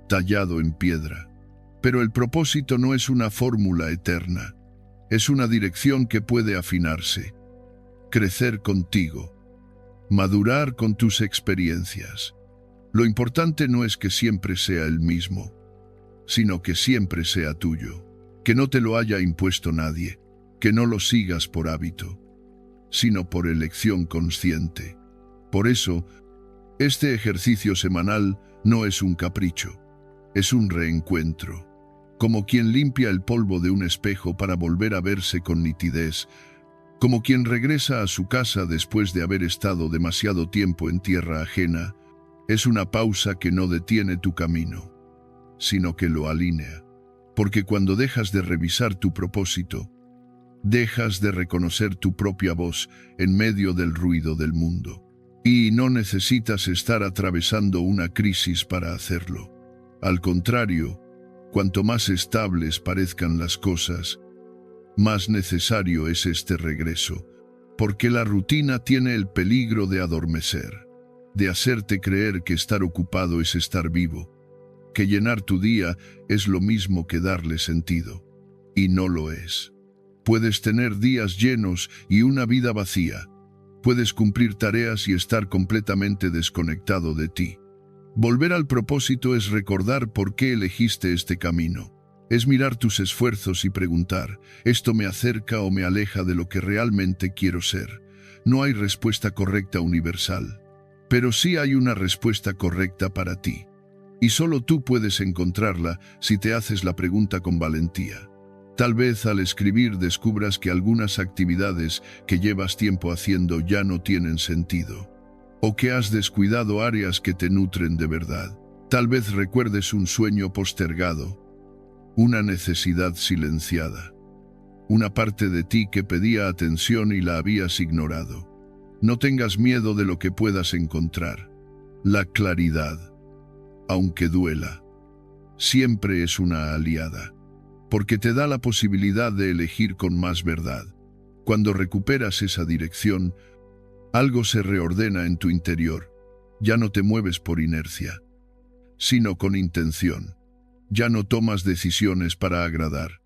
tallado en piedra. Pero el propósito no es una fórmula eterna. Es una dirección que puede afinarse, crecer contigo, madurar con tus experiencias. Lo importante no es que siempre sea el mismo, sino que siempre sea tuyo, que no te lo haya impuesto nadie, que no lo sigas por hábito, sino por elección consciente. Por eso, este ejercicio semanal no es un capricho, es un reencuentro, como quien limpia el polvo de un espejo para volver a verse con nitidez, como quien regresa a su casa después de haber estado demasiado tiempo en tierra ajena. Es una pausa que no detiene tu camino, sino que lo alinea, porque cuando dejas de revisar tu propósito, dejas de reconocer tu propia voz en medio del ruido del mundo. Y no necesitas estar atravesando una crisis para hacerlo. Al contrario, cuanto más estables parezcan las cosas, más necesario es este regreso, porque la rutina tiene el peligro de adormecer, de hacerte creer que estar ocupado es estar vivo, que llenar tu día es lo mismo que darle sentido, y no lo es. Puedes tener días llenos y una vida vacía. Puedes cumplir tareas y estar completamente desconectado de ti. Volver al propósito es recordar por qué elegiste este camino. Es mirar tus esfuerzos y preguntar, ¿esto me acerca o me aleja de lo que realmente quiero ser? No hay respuesta correcta universal, pero sí hay una respuesta correcta para ti. Y solo tú puedes encontrarla si te haces la pregunta con valentía. Tal vez al escribir descubras que algunas actividades que llevas tiempo haciendo ya no tienen sentido, o que has descuidado áreas que te nutren de verdad. Tal vez recuerdes un sueño postergado, una necesidad silenciada, una parte de ti que pedía atención y la habías ignorado. No tengas miedo de lo que puedas encontrar. La claridad, aunque duela, siempre es una aliada, porque te da la posibilidad de elegir con más verdad. Cuando recuperas esa dirección, algo se reordena en tu interior. Ya no te mueves por inercia, sino con intención. Ya no tomas decisiones para agradar,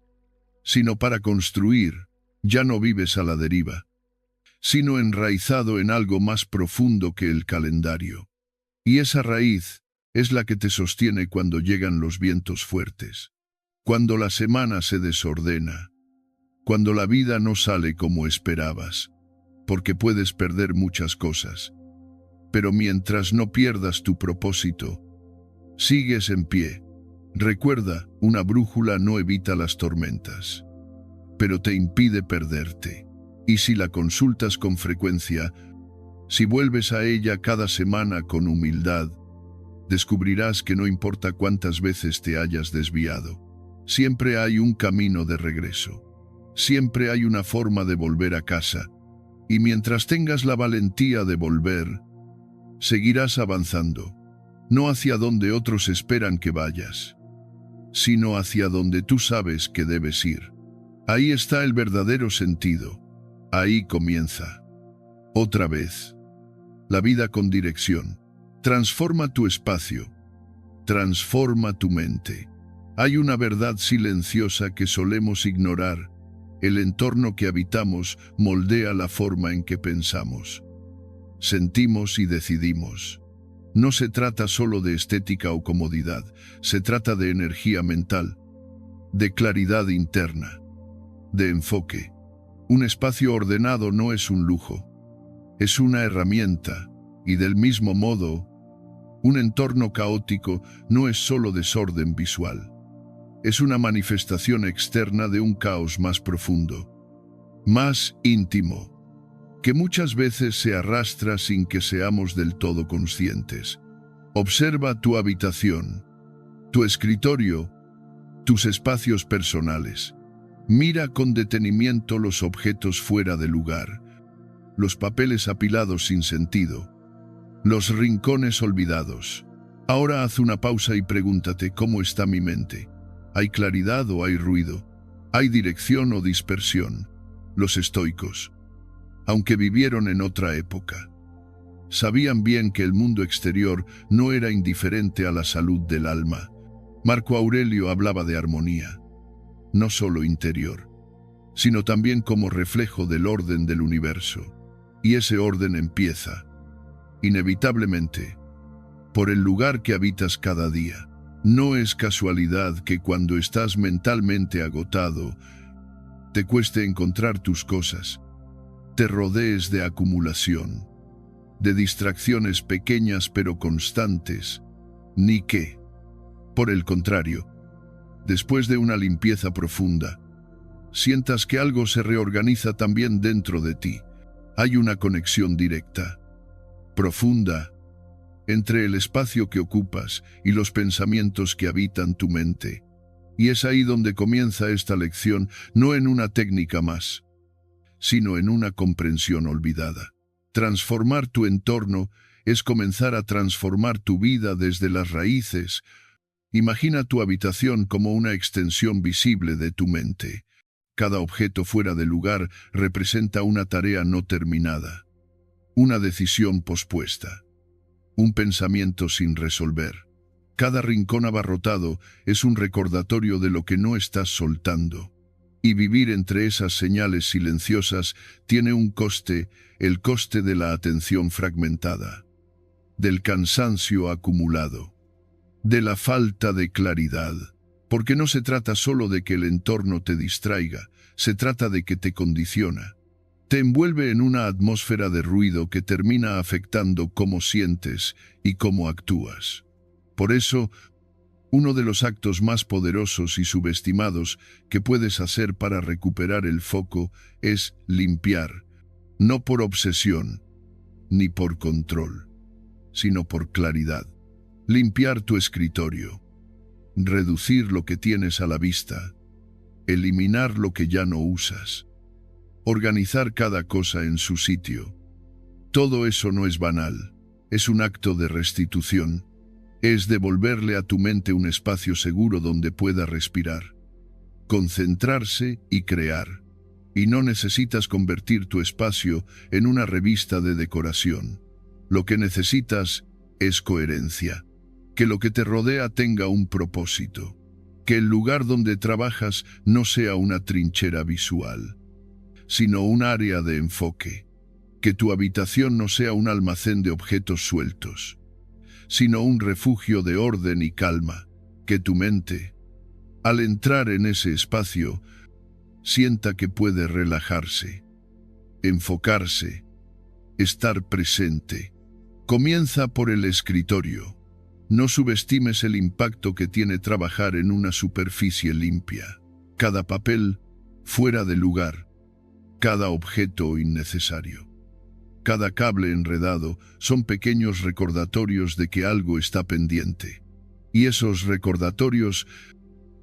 sino para construir. Ya no vives a la deriva, sino enraizado en algo más profundo que el calendario. Y esa raíz es la que te sostiene cuando llegan los vientos fuertes, cuando la semana se desordena, cuando la vida no sale como esperabas, porque puedes perder muchas cosas. Pero mientras no pierdas tu propósito, sigues en pie. Recuerda, una brújula no evita las tormentas, pero te impide perderte. Y si la consultas con frecuencia, si vuelves a ella cada semana con humildad, descubrirás que no importa cuántas veces te hayas desviado, siempre hay un camino de regreso. Siempre hay una forma de volver a casa. Y mientras tengas la valentía de volver, seguirás avanzando, no hacia donde otros esperan que vayas, sino hacia donde tú sabes que debes ir. Ahí está el verdadero sentido. Ahí comienza. Otra vez. La vida con dirección. Transforma tu espacio. Transforma tu mente. Hay una verdad silenciosa que solemos ignorar. El entorno que habitamos moldea la forma en que pensamos, sentimos y decidimos. No se trata solo de estética o comodidad, se trata de energía mental, de claridad interna, de enfoque. Un espacio ordenado no es un lujo, es una herramienta, y del mismo modo, un entorno caótico no es solo desorden visual, es una manifestación externa de un caos más profundo, más íntimo, que muchas veces se arrastra sin que seamos del todo conscientes. Observa tu habitación, tu escritorio, tus espacios personales. Mira con detenimiento los objetos fuera de lugar, los papeles apilados sin sentido, los rincones olvidados. Ahora haz una pausa y pregúntate cómo está mi mente. ¿Hay claridad o hay ruido? ¿Hay dirección o dispersión? Los estoicos, aunque vivieron en otra época, sabían bien que el mundo exterior no era indiferente a la salud del alma. Marco Aurelio hablaba de armonía, no solo interior, sino también como reflejo del orden del universo. Y ese orden empieza, inevitablemente, por el lugar que habitas cada día. No es casualidad que cuando estás mentalmente agotado, te cueste encontrar tus cosas, te rodees de acumulación, de distracciones pequeñas pero constantes, ni que, por el contrario, después de una limpieza profunda, sientas que algo se reorganiza también dentro de ti. Hay una conexión directa, profunda, entre el espacio que ocupas y los pensamientos que habitan tu mente. Y es ahí donde comienza esta lección, no en una técnica más, sino en una comprensión olvidada. Transformar tu entorno es comenzar a transformar tu vida desde las raíces. Imagina tu habitación como una extensión visible de tu mente. Cada objeto fuera de lugar representa una tarea no terminada, una decisión pospuesta, un pensamiento sin resolver. Cada rincón abarrotado es un recordatorio de lo que no estás soltando. Y vivir entre esas señales silenciosas tiene un coste, el coste de la atención fragmentada, del cansancio acumulado, de la falta de claridad. Porque no se trata solo de que el entorno te distraiga, se trata de que te condiciona. Te envuelve en una atmósfera de ruido que termina afectando cómo sientes y cómo actúas. Por eso, uno de los actos más poderosos y subestimados que puedes hacer para recuperar el foco es limpiar, no por obsesión, ni por control, sino por claridad. Limpiar tu escritorio, reducir lo que tienes a la vista, eliminar lo que ya no usas, organizar cada cosa en su sitio. Todo eso no es banal, es un acto de restitución. Es devolverle a tu mente un espacio seguro donde pueda respirar, concentrarse y crear. Y no necesitas convertir tu espacio en una revista de decoración. Lo que necesitas es coherencia. Que lo que te rodea tenga un propósito. Que el lugar donde trabajas no sea una trinchera visual, sino un área de enfoque. Que tu habitación no sea un almacén de objetos sueltos, sino un refugio de orden y calma. Que tu mente, al entrar en ese espacio, sienta que puede relajarse, enfocarse, estar presente. Comienza por el escritorio. No subestimes el impacto que tiene trabajar en una superficie limpia. Cada papel fuera de lugar, cada objeto innecesario, cada cable enredado son pequeños recordatorios de que algo está pendiente. Y esos recordatorios,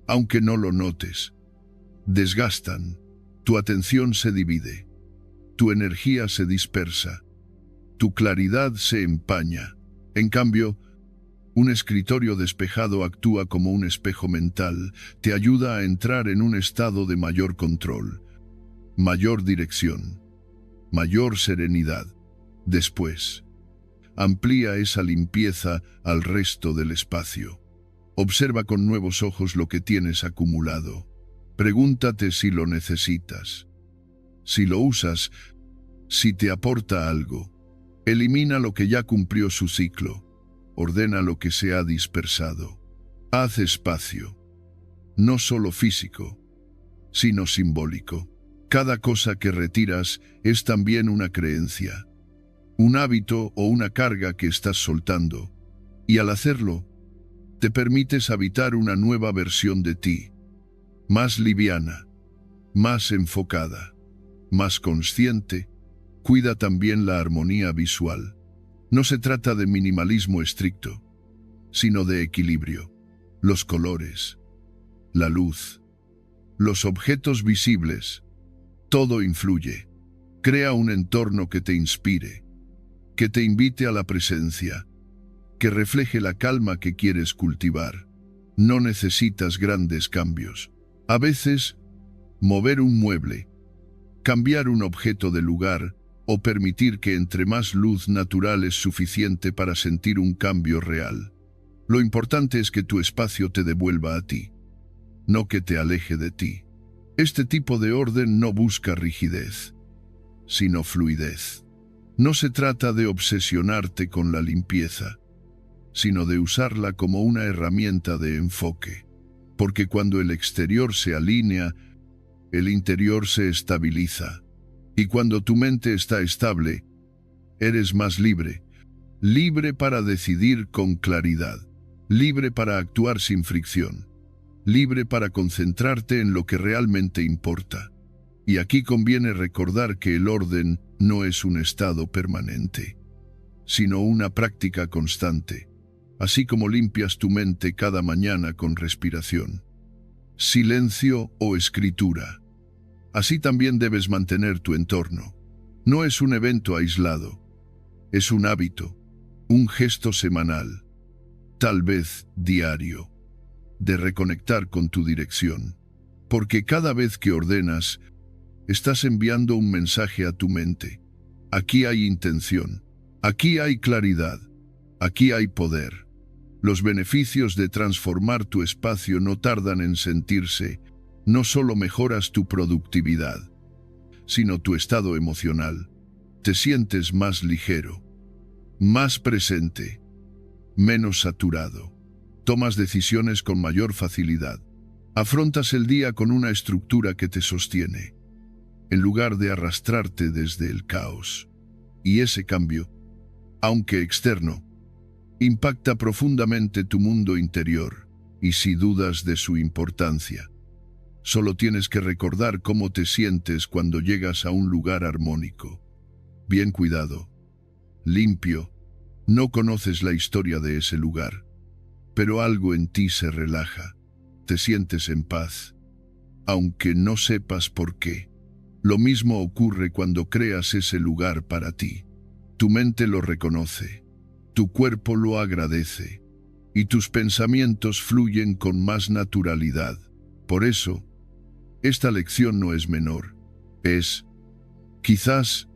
aunque no lo notes, desgastan. Tu atención se divide, tu energía se dispersa, tu claridad se empaña. En cambio, un escritorio despejado actúa como un espejo mental, te ayuda a entrar en un estado de mayor control, mayor dirección, mayor serenidad. Después, amplía esa limpieza al resto del espacio. Observa con nuevos ojos lo que tienes acumulado. Pregúntate si lo necesitas, si lo usas, si te aporta algo. Elimina lo que ya cumplió su ciclo. Ordena lo que se ha dispersado. Haz espacio, no solo físico, sino simbólico. Cada cosa que retiras es también una creencia, un hábito o una carga que estás soltando. Y al hacerlo, Te permites habitar una nueva versión de ti, más liviana, más enfocada, más consciente. Cuida también la armonía visual. No se trata de minimalismo estricto, sino de equilibrio. Los colores, la luz, los objetos visibles, todo influye. Crea un entorno que te inspire, que te invite a la presencia, que refleje la calma que quieres cultivar. No necesitas grandes cambios. A veces, mover un mueble, cambiar un objeto de lugar o permitir que entre más luz natural es suficiente para sentir un cambio real. Lo importante es que tu espacio te devuelva a ti, no que te aleje de ti. Este tipo de orden no busca rigidez, sino fluidez. No se trata de obsesionarte con la limpieza, sino de usarla como una herramienta de enfoque. Porque cuando el exterior se alinea, el interior se estabiliza. Y cuando tu mente está estable, eres más libre. Libre para decidir con claridad. Libre para actuar sin fricción. Libre para concentrarte en lo que realmente importa. Y aquí conviene recordar que el orden no es un estado permanente, sino una práctica constante. Así como limpias tu mente cada mañana con respiración, silencio o escritura, así también debes mantener tu entorno. No es un evento aislado, es un hábito, un gesto semanal, tal vez diario, de reconectar con tu dirección. Porque cada vez que ordenas, estás enviando un mensaje a tu mente. Aquí hay intención, aquí hay claridad, aquí hay poder. Los beneficios de transformar tu espacio no tardan en sentirse. No solo mejoras tu productividad, sino tu estado emocional. Te sientes más ligero, más presente, menos saturado. Tomas decisiones con mayor facilidad. Afrontas el día con una estructura que te sostiene, en lugar de arrastrarte desde el caos. Y ese cambio, aunque externo, impacta profundamente tu mundo interior, y si dudas de su importancia, solo tienes que recordar cómo te sientes cuando llegas a un lugar armónico, bien cuidado, limpio. No conoces la historia de ese lugar, pero algo en ti se relaja, te sientes en paz, aunque no sepas por qué. Lo mismo ocurre cuando creas ese lugar para ti. Tu mente lo reconoce, tu cuerpo lo agradece, y tus pensamientos fluyen con más naturalidad. Por eso, esta lección no es menor. Es, quizás,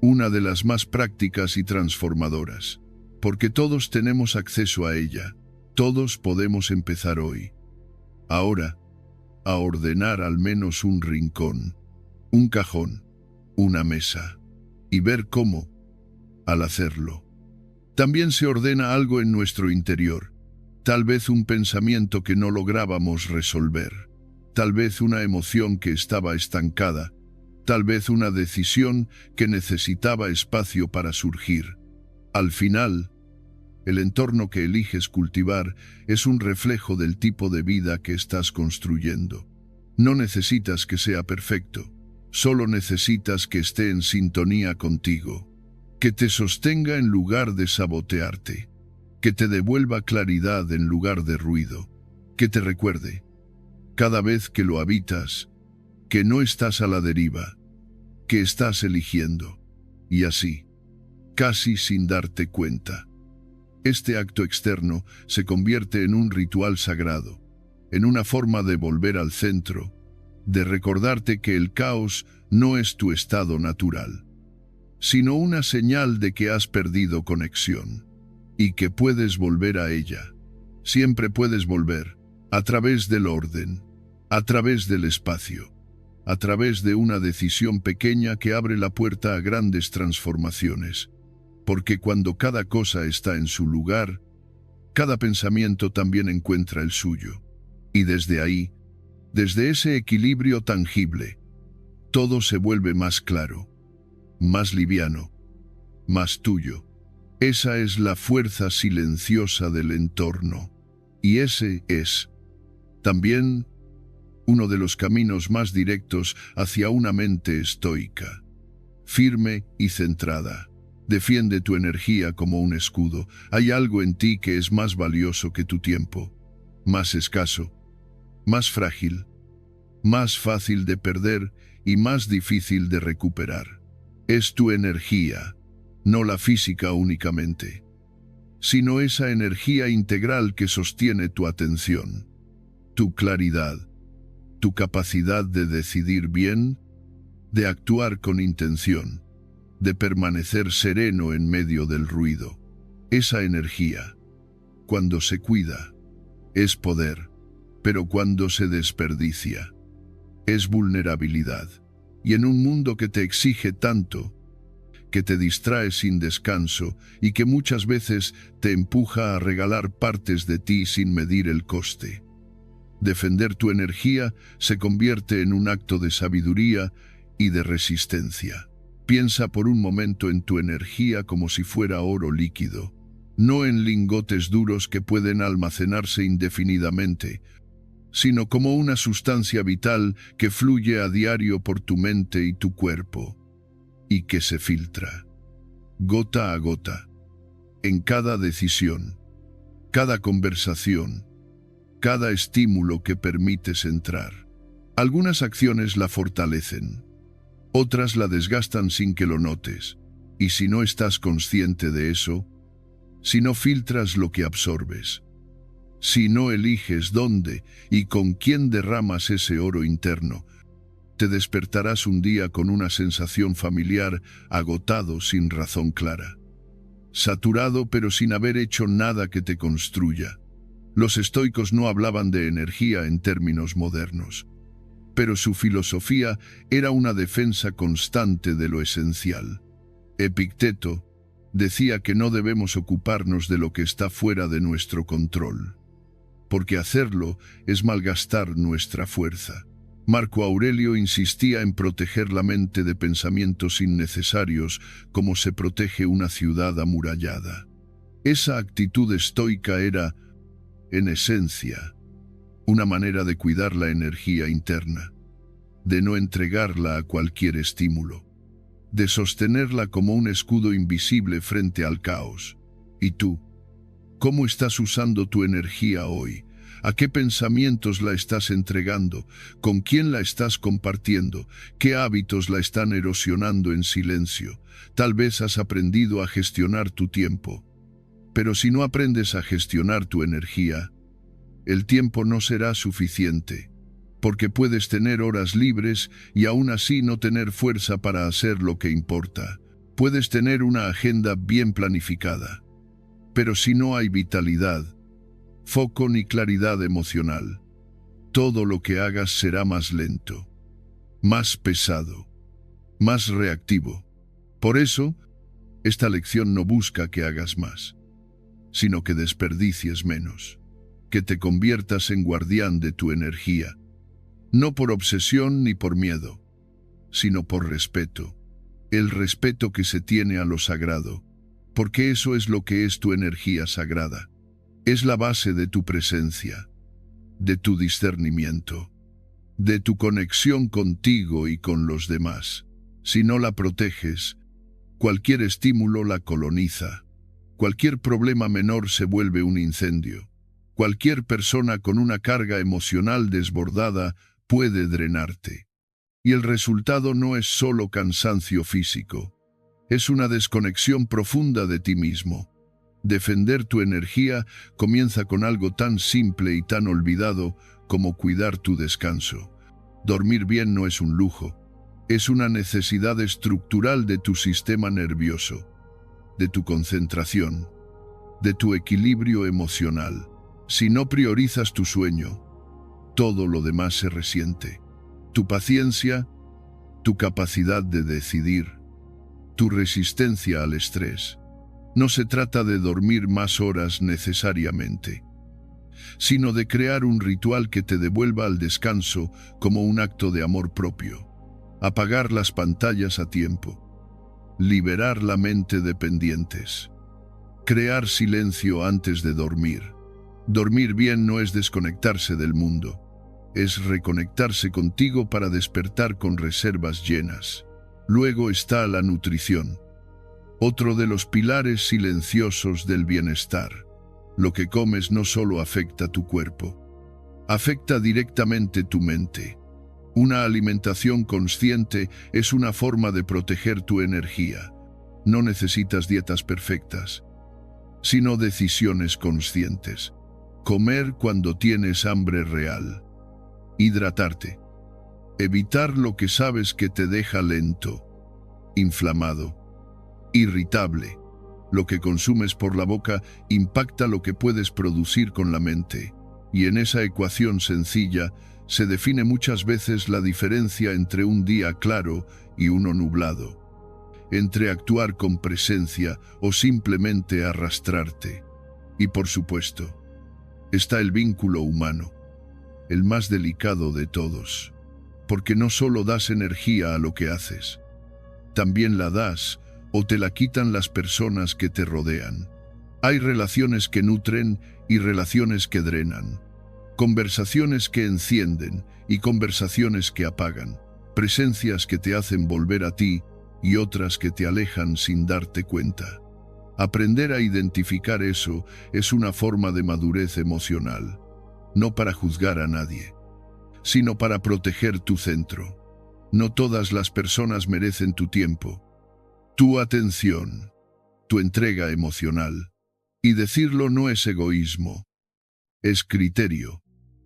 una de las más prácticas y transformadoras, porque todos tenemos acceso a ella. Todos podemos empezar hoy, ahora, a ordenar al menos un rincón, un cajón, una mesa, y ver cómo, al hacerlo, también se ordena algo en nuestro interior, tal vez un pensamiento que no lográbamos resolver, tal vez una emoción que estaba estancada, tal vez una decisión que necesitaba espacio para surgir. Al final, el entorno que eliges cultivar es un reflejo del tipo de vida que estás construyendo. No necesitas que sea perfecto, solo necesitas que esté en sintonía contigo, que te sostenga en lugar de sabotearte, que te devuelva claridad en lugar de ruido, que te recuerde, cada vez que lo habitas, que no estás a la deriva, que estás eligiendo, y así, casi sin darte cuenta. Este acto externo se convierte en un ritual sagrado, en una forma de volver al centro, de recordarte que el caos no es tu estado natural, sino una señal de que has perdido conexión, y que puedes volver a ella. Siempre puedes volver, a través del orden, a través del espacio, a través de una decisión pequeña que abre la puerta a grandes transformaciones. Porque cuando cada cosa está en su lugar, cada pensamiento también encuentra el suyo. Y desde ahí, desde ese equilibrio tangible, todo se vuelve más claro, más liviano, más tuyo. Esa es la fuerza silenciosa del entorno. Y ese es también uno de los caminos más directos hacia una mente estoica, firme y centrada. Defiende tu energía como un escudo. Hay algo en ti que es más valioso que tu tiempo, más escaso, más frágil, más fácil de perder y más difícil de recuperar. Es tu energía, no la física únicamente, sino esa energía integral que sostiene tu atención, tu claridad, tu capacidad de decidir bien, de actuar con intención, de permanecer sereno en medio del ruido. Esa energía, cuando se cuida, es poder, pero cuando se desperdicia, es vulnerabilidad. Y en un mundo que te exige tanto, que te distrae sin descanso y que muchas veces te empuja a regalar partes de ti sin medir el coste, defender tu energía se convierte en un acto de sabiduría y de resistencia. Piensa por un momento en tu energía como si fuera oro líquido, no en lingotes duros que pueden almacenarse indefinidamente, sino como una sustancia vital que fluye a diario por tu mente y tu cuerpo, y que se filtra, gota a gota, en cada decisión, cada conversación, cada estímulo que permites entrar. Algunas acciones la fortalecen, otras la desgastan sin que lo notes, y si no estás consciente de eso, si no filtras lo que absorbes, si no eliges dónde y con quién derramas ese oro interno, te despertarás un día con una sensación familiar, agotado sin razón clara, saturado pero sin haber hecho nada que te construya. Los estoicos no hablaban de energía en términos modernos, pero su filosofía era una defensa constante de lo esencial. Epicteto decía que no debemos ocuparnos de lo que está fuera de nuestro control, porque hacerlo es malgastar nuestra fuerza. Marco Aurelio insistía en proteger la mente de pensamientos innecesarios como se protege una ciudad amurallada. Esa actitud estoica era, en esencia, una manera de cuidar la energía interna, de no entregarla a cualquier estímulo, de sostenerla como un escudo invisible frente al caos. ¿Y tú? ¿Cómo estás usando tu energía hoy? ¿A qué pensamientos la estás entregando? ¿Con quién la estás compartiendo? ¿Qué hábitos la están erosionando en silencio? Tal vez has aprendido a gestionar tu tiempo, pero si no aprendes a gestionar tu energía, el tiempo no será suficiente, porque puedes tener horas libres y aún así no tener fuerza para hacer lo que importa. Puedes tener una agenda bien planificada, pero si no hay vitalidad, foco ni claridad emocional, todo lo que hagas será más lento, más pesado, más reactivo. Por eso, esta lección no busca que hagas más, sino que desperdicies menos, que te conviertas en guardián de tu energía, no por obsesión ni por miedo, sino por respeto, el respeto que se tiene a lo sagrado, porque eso es lo que es tu energía sagrada. Es la base de tu presencia, de tu discernimiento, de tu conexión contigo y con los demás. Si no la proteges, cualquier estímulo la coloniza. Cualquier problema menor se vuelve un incendio. Cualquier persona con una carga emocional desbordada puede drenarte. Y el resultado no es solo cansancio físico, es una desconexión profunda de ti mismo. Defender tu energía comienza con algo tan simple y tan olvidado como cuidar tu descanso. Dormir bien no es un lujo, es una necesidad estructural de tu sistema nervioso, de tu concentración, de tu equilibrio emocional. Si no priorizas tu sueño, todo lo demás se resiente. Tu paciencia, tu capacidad de decidir, tu resistencia al estrés. No se trata de dormir más horas necesariamente, sino de crear un ritual que te devuelva al descanso como un acto de amor propio. Apagar las pantallas a tiempo, liberar la mente de pendientes, crear silencio antes de dormir, Dormir bien no es desconectarse del mundo, es reconectarse contigo para despertar con reservas llenas. Luego está la nutrición, otro de los pilares silenciosos del bienestar. Lo que comes no solo afecta tu cuerpo, afecta directamente tu mente. Una alimentación consciente es una forma de proteger tu energía. No necesitas dietas perfectas, sino decisiones conscientes. Comer cuando tienes hambre real. Hidratarte. Evitar lo que sabes que te deja lento, inflamado, irritable. Lo que consumes por la boca impacta lo que puedes producir con la mente, y en esa ecuación sencilla se define muchas veces la diferencia entre un día claro y uno nublado, entre actuar con presencia o simplemente arrastrarte. Y por supuesto, está el vínculo humano, el más delicado de todos, porque no solo das energía a lo que haces, también la das o te la quitan las personas que te rodean. Hay relaciones que nutren y relaciones que drenan, conversaciones que encienden y conversaciones que apagan, presencias que te hacen volver a ti y otras que te alejan sin darte cuenta. Aprender a identificar eso es una forma de madurez emocional, no para juzgar a nadie, sino para proteger tu centro. No todas las personas merecen tu tiempo, tu atención, tu entrega emocional. Y decirlo no es egoísmo, es criterio.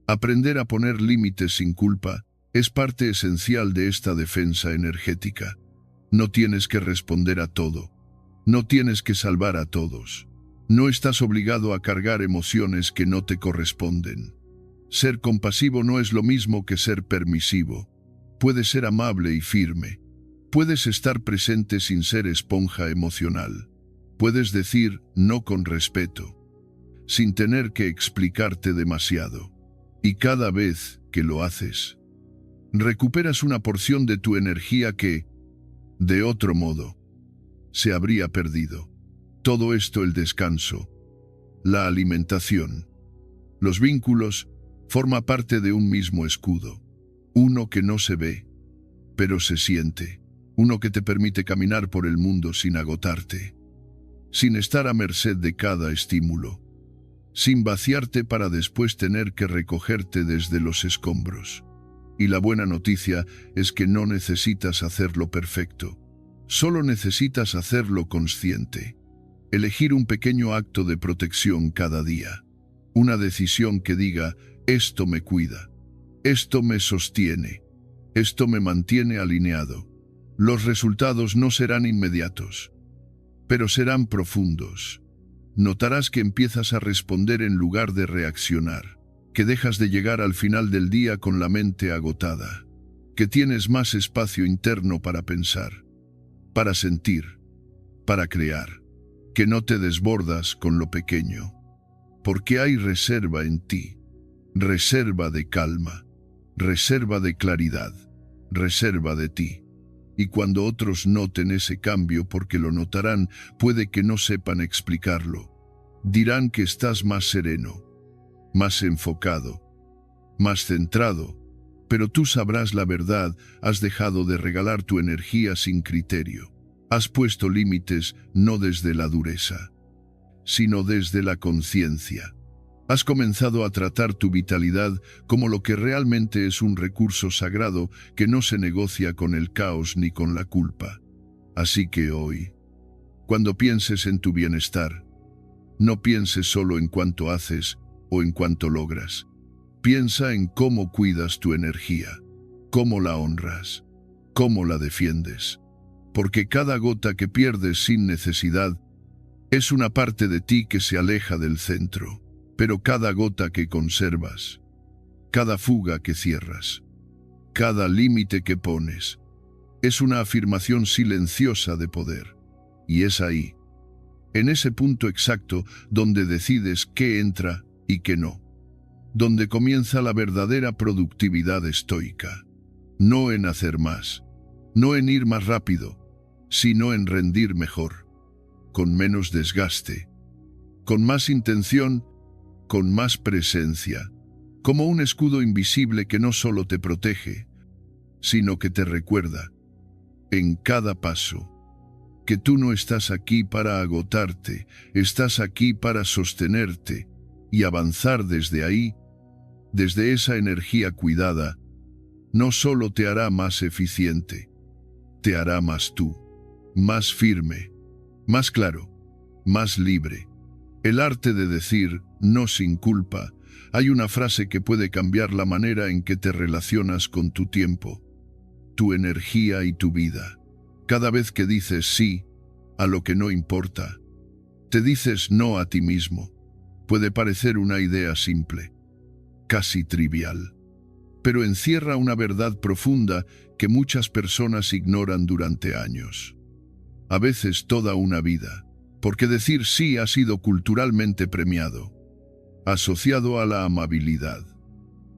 Aprender a poner límites sin culpa es parte esencial de esta defensa energética. No tienes que responder a todo. No tienes que salvar a todos. No estás obligado a cargar emociones que no te corresponden. Ser compasivo no es lo mismo que ser permisivo. Puedes ser amable y firme. Puedes estar presente sin ser esponja emocional. Puedes decir no con respeto, sin tener que explicarte demasiado. Y cada vez que lo haces, recuperas una porción de tu energía que, de otro modo, se habría perdido. Todo esto, el descanso, la alimentación, los vínculos, forma parte de un mismo escudo. Uno que no se ve, pero se siente. Uno que te permite caminar por el mundo sin agotarte, sin estar a merced de cada estímulo, sin vaciarte para después tener que recogerte desde los escombros. Y la buena noticia es que no necesitas hacerlo perfecto. Solo necesitas hacerlo consciente. Elegir un pequeño acto de protección cada día. Una decisión que diga, esto me cuida, esto me sostiene, esto me mantiene alineado. Los resultados no serán inmediatos, pero serán profundos. Notarás que empiezas a responder en lugar de reaccionar, que dejas de llegar al final del día con la mente agotada, que tienes más espacio interno para pensar, para sentir, para crear, que no te desbordas con lo pequeño, porque hay reserva en ti, reserva de calma, reserva de claridad, reserva de ti. Y cuando otros noten ese cambio, porque lo notarán, puede que no sepan explicarlo. Dirán que estás más sereno, más enfocado, más centrado, pero tú sabrás la verdad. Has dejado de regalar tu energía sin criterio. Has puesto límites no desde la dureza, sino desde la conciencia. Has comenzado a tratar tu vitalidad como lo que realmente es, un recurso sagrado que no se negocia con el caos ni con la culpa. Así que hoy, cuando pienses en tu bienestar, no pienses solo en cuánto haces o en cuánto logras. Piensa en cómo cuidas tu energía, cómo la honras, cómo la defiendes. Porque cada gota que pierdes sin necesidad es una parte de ti que se aleja del centro. Pero cada gota que conservas, cada fuga que cierras, cada límite que pones, es una afirmación silenciosa de poder. Y es ahí, en ese punto exacto, donde decides qué entra y qué no, donde comienza la verdadera productividad estoica. No en hacer más, no en ir más rápido, sino en rendir mejor, con menos desgaste, con más intención con más presencia, como un escudo invisible que no solo te protege, sino que te recuerda, en cada paso, que tú no estás aquí para agotarte, estás aquí para sostenerte y avanzar desde ahí, desde esa energía cuidada. No solo te hará más eficiente, te hará más tú, más firme, más claro, más libre. El arte de decir no sin culpa. Hay una frase que puede cambiar la manera en que te relacionas con tu tiempo, tu energía y tu vida. Cada vez que dices sí a lo que no importa, te dices no a ti mismo. Puede parecer una idea simple, casi trivial, pero encierra una verdad profunda que muchas personas ignoran durante años. A veces toda una vida, porque decir sí ha sido culturalmente premiado, asociado a la amabilidad,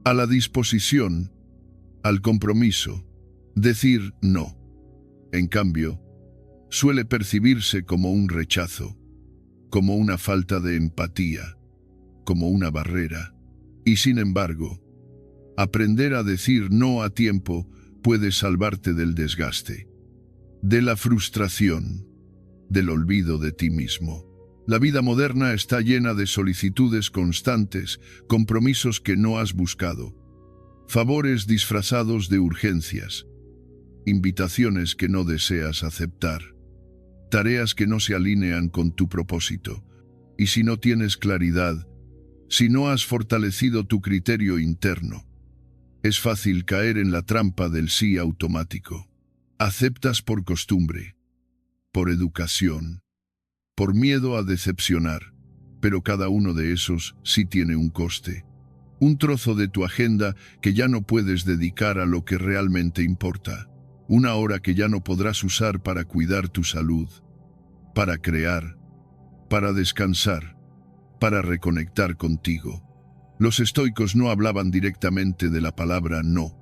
a la disposición, al compromiso. Decir no, en cambio, suele percibirse como un rechazo, como una falta de empatía, como una barrera. Y sin embargo, aprender a decir no a tiempo puede salvarte del desgaste, de la frustración, del olvido de ti mismo. La vida moderna está llena de solicitudes constantes, compromisos que no has buscado, favores disfrazados de urgencias, invitaciones que no deseas aceptar, tareas que no se alinean con tu propósito. Y si no tienes claridad, si no has fortalecido tu criterio interno, es fácil caer en la trampa del sí automático. Aceptas por costumbre, por educación, por miedo a decepcionar, pero cada uno de esos sí tiene un coste. Un trozo de tu agenda que ya no puedes dedicar a lo que realmente importa. Una hora que ya no podrás usar para cuidar tu salud, para crear, para descansar, para reconectar contigo. Los estoicos no hablaban directamente de la palabra no,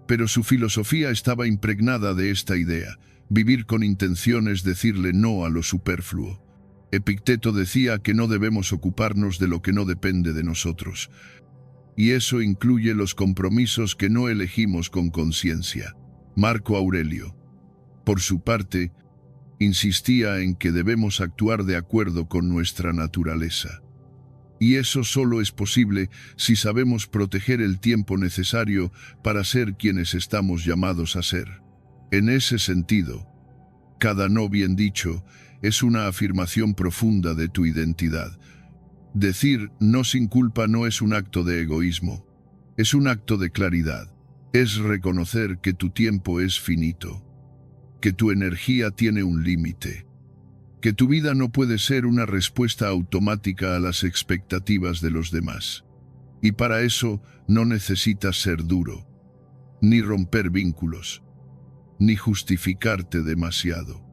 pero su filosofía estaba impregnada de esta idea: vivir con intenciones, decirle no a lo superfluo. Epicteto decía que no debemos ocuparnos de lo que no depende de nosotros, y eso incluye los compromisos que no elegimos con conciencia. Marco Aurelio, por su parte, insistía en que debemos actuar de acuerdo con nuestra naturaleza. Y eso solo es posible si sabemos proteger el tiempo necesario para ser quienes estamos llamados a ser. En ese sentido, cada no bien dicho es una afirmación profunda de tu identidad. Decir no sin culpa no es un acto de egoísmo, es un acto de claridad. Es reconocer que tu tiempo es finito, que tu energía tiene un límite, que tu vida no puede ser una respuesta automática a las expectativas de los demás. Y para eso no necesitas ser duro, ni romper vínculos, ni justificarte demasiado.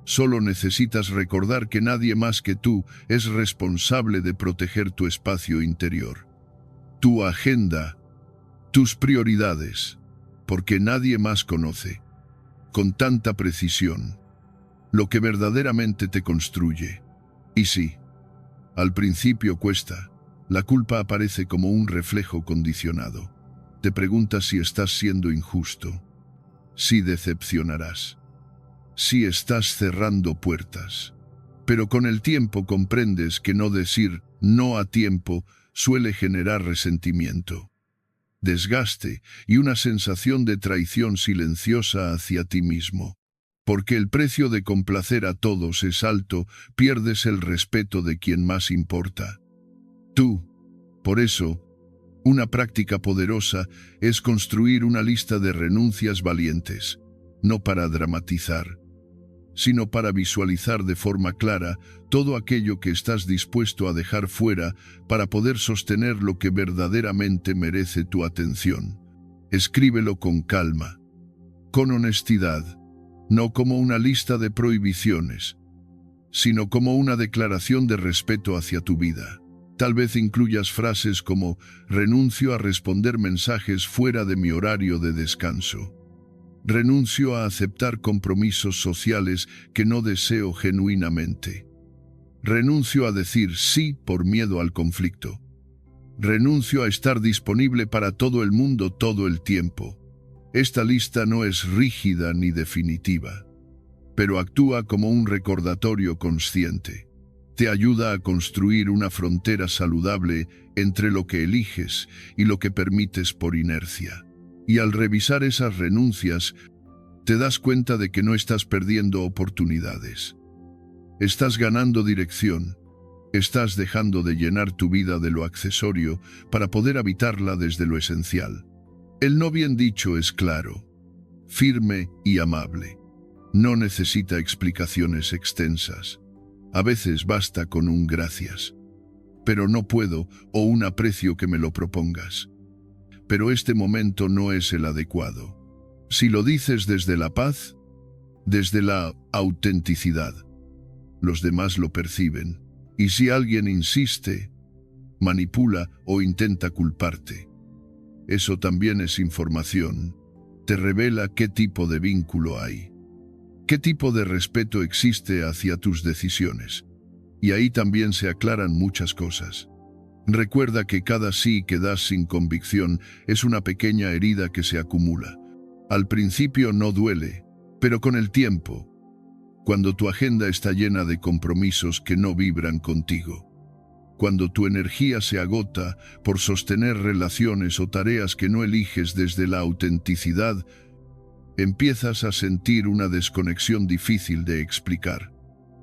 Solo necesitas recordar que nadie más que tú es responsable de proteger tu espacio interior, tu agenda, tus prioridades, porque nadie más conoce, con tanta precisión, lo que verdaderamente te construye. Y sí, al principio cuesta. La culpa aparece como un reflejo condicionado. Te preguntas si estás siendo injusto, si decepcionarás, si estás cerrando puertas. Pero con el tiempo comprendes que no decir no a tiempo suele generar resentimiento, desgaste y una sensación de traición silenciosa hacia ti mismo. Porque el precio de complacer a todos es alto, pierdes el respeto de quien más importa, tú. Por eso, una práctica poderosa es construir una lista de renuncias valientes, no para dramatizar, sino para visualizar de forma clara todo aquello que estás dispuesto a dejar fuera para poder sostener lo que verdaderamente merece tu atención. Escríbelo con calma, con honestidad, no como una lista de prohibiciones, sino como una declaración de respeto hacia tu vida. Tal vez incluyas frases como: renuncio a responder mensajes fuera de mi horario de descanso. Renuncio a aceptar compromisos sociales que no deseo genuinamente. Renuncio a decir sí por miedo al conflicto. Renuncio a estar disponible para todo el mundo todo el tiempo. Esta lista no es rígida ni definitiva, pero actúa como un recordatorio consciente. Te ayuda a construir una frontera saludable entre lo que eliges y lo que permites por inercia. Y al revisar esas renuncias, te das cuenta de que no estás perdiendo oportunidades. Estás ganando dirección. Estás dejando de llenar tu vida de lo accesorio para poder habitarla desde lo esencial. El no bien dicho es claro, firme y amable. No necesita explicaciones extensas. A veces basta con un gracias. Pero no puedo o un aprecio que me lo propongas. Pero este momento no es el adecuado. Si lo dices desde la paz, desde la autenticidad, los demás lo perciben. Y si alguien insiste, manipula o intenta culparte, eso también es información. Te revela qué tipo de vínculo hay, qué tipo de respeto existe hacia tus decisiones. Y ahí también se aclaran muchas cosas. Recuerda que cada sí que das sin convicción es una pequeña herida que se acumula. Al principio no duele, pero con el tiempo, cuando tu agenda está llena de compromisos que no vibran contigo, cuando tu energía se agota por sostener relaciones o tareas que no eliges desde la autenticidad, empiezas a sentir una desconexión difícil de explicar,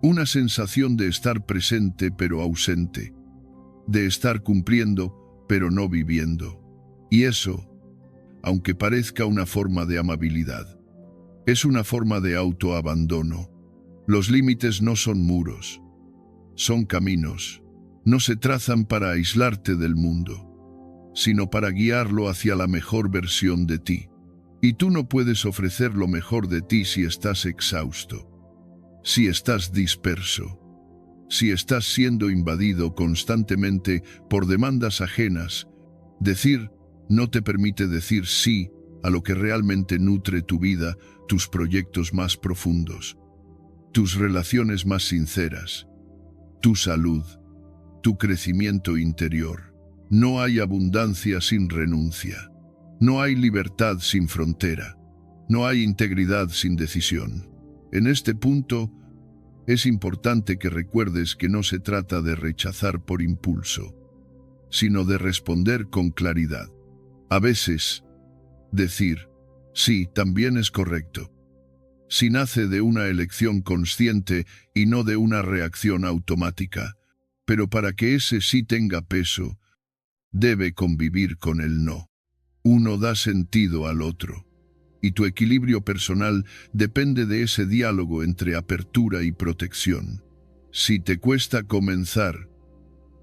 una sensación de estar presente pero ausente, de estar cumpliendo pero no viviendo. Y eso, aunque parezca una forma de amabilidad, es una forma de autoabandono. Los límites no son muros, son caminos. No se trazan para aislarte del mundo, sino para guiarlo hacia la mejor versión de ti. Y tú no puedes ofrecer lo mejor de ti si estás exhausto, si estás disperso, si estás siendo invadido constantemente por demandas ajenas. Decir no te permite decir sí a lo que realmente nutre tu vida, tus proyectos más profundos, tus relaciones más sinceras, tu salud, tu crecimiento interior. No hay abundancia sin renuncia. No hay libertad sin frontera. No hay integridad sin decisión. En este punto, es importante que recuerdes que no se trata de rechazar por impulso, sino de responder con claridad. A veces, decir sí también es correcto, si nace de una elección consciente y no de una reacción automática. Pero para que ese sí tenga peso, debe convivir con el no. Uno da sentido al otro, y tu equilibrio personal depende de ese diálogo entre apertura y protección. Si te cuesta comenzar,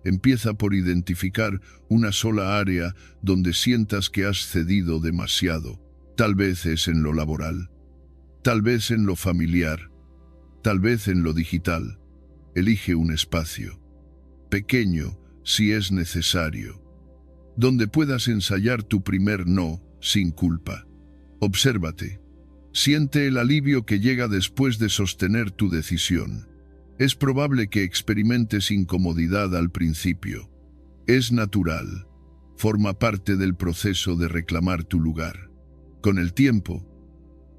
empieza por identificar una sola área donde sientas que has cedido demasiado. Tal vez es en lo laboral, tal vez en lo familiar, tal vez en lo digital. Elige un espacio pequeño, si es necesario, donde puedas ensayar tu primer no, sin culpa. Obsérvate. Siente el alivio que llega después de sostener tu decisión. Es probable que experimentes incomodidad al principio. Es natural. Forma parte del proceso de reclamar tu lugar. Con el tiempo,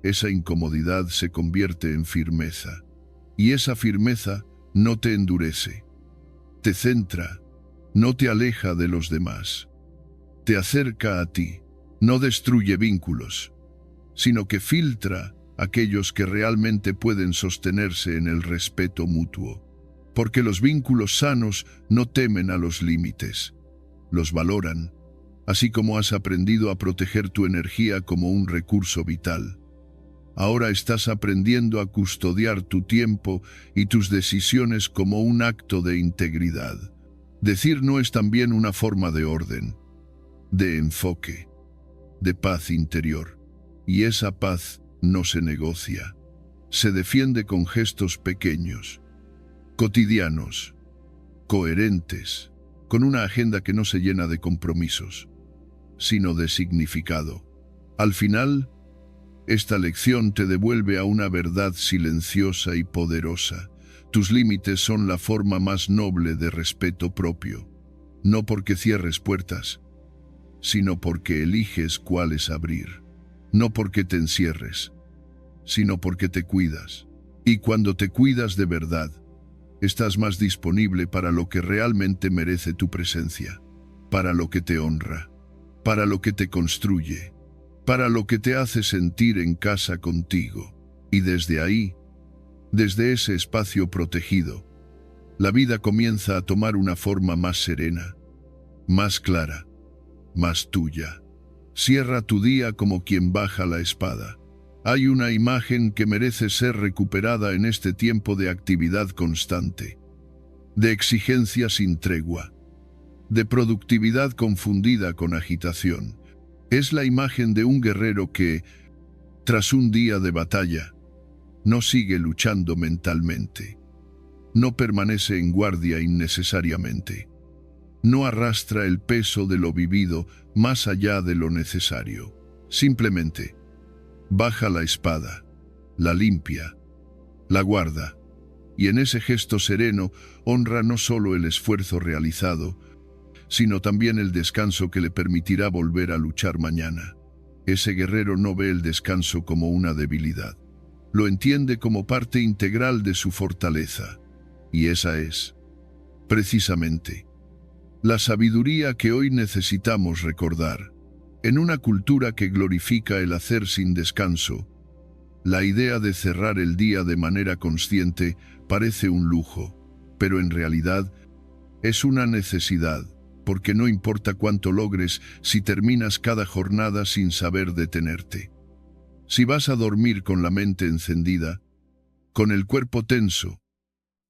esa incomodidad se convierte en firmeza. Y esa firmeza no te endurece. Te centra, no te aleja de los demás. Te acerca a ti, no destruye vínculos, sino que filtra aquellos que realmente pueden sostenerse en el respeto mutuo. Porque los vínculos sanos no temen a los límites, los valoran, así como has aprendido a proteger tu energía como un recurso vital. Ahora estás aprendiendo a custodiar tu tiempo y tus decisiones como un acto de integridad. Decir no es también una forma de orden, de enfoque, de paz interior. Y esa paz no se negocia. Se defiende con gestos pequeños, cotidianos, coherentes, con una agenda que no se llena de compromisos, sino de significado. Al final, esta lección te devuelve a una verdad silenciosa y poderosa. Tus límites son la forma más noble de respeto propio. no porque cierres puertas, sino porque eliges cuáles abrir. No porque te encierres, sino porque te cuidas. Y cuando te cuidas de verdad, estás más disponible para lo que realmente merece tu presencia, para lo que te honra, para lo que te construye, para lo que te hace sentir en casa contigo. Y desde ahí, desde ese espacio protegido, la vida comienza a tomar una forma más serena, más clara, más tuya. Cierra tu día como quien baja la espada. Hay una imagen que merece ser recuperada en este tiempo de actividad constante, de exigencia sin tregua, de productividad confundida con agitación. Es la imagen de un guerrero que, tras un día de batalla, no sigue luchando mentalmente, no permanece en guardia innecesariamente, no arrastra el peso de lo vivido más allá de lo necesario. Simplemente baja la espada, la limpia, la guarda, y en ese gesto sereno honra no solo el esfuerzo realizado, sino también el descanso que le permitirá volver a luchar mañana. Ese guerrero no ve el descanso como una debilidad, lo entiende como parte integral de su fortaleza, y esa es, precisamente, la sabiduría que hoy necesitamos recordar. En una cultura que glorifica el hacer sin descanso, la idea de cerrar el día de manera consciente parece un lujo, pero en realidad es una necesidad, porque no importa cuánto logres si terminas cada jornada sin saber detenerte. Si vas a dormir con la mente encendida, con el cuerpo tenso,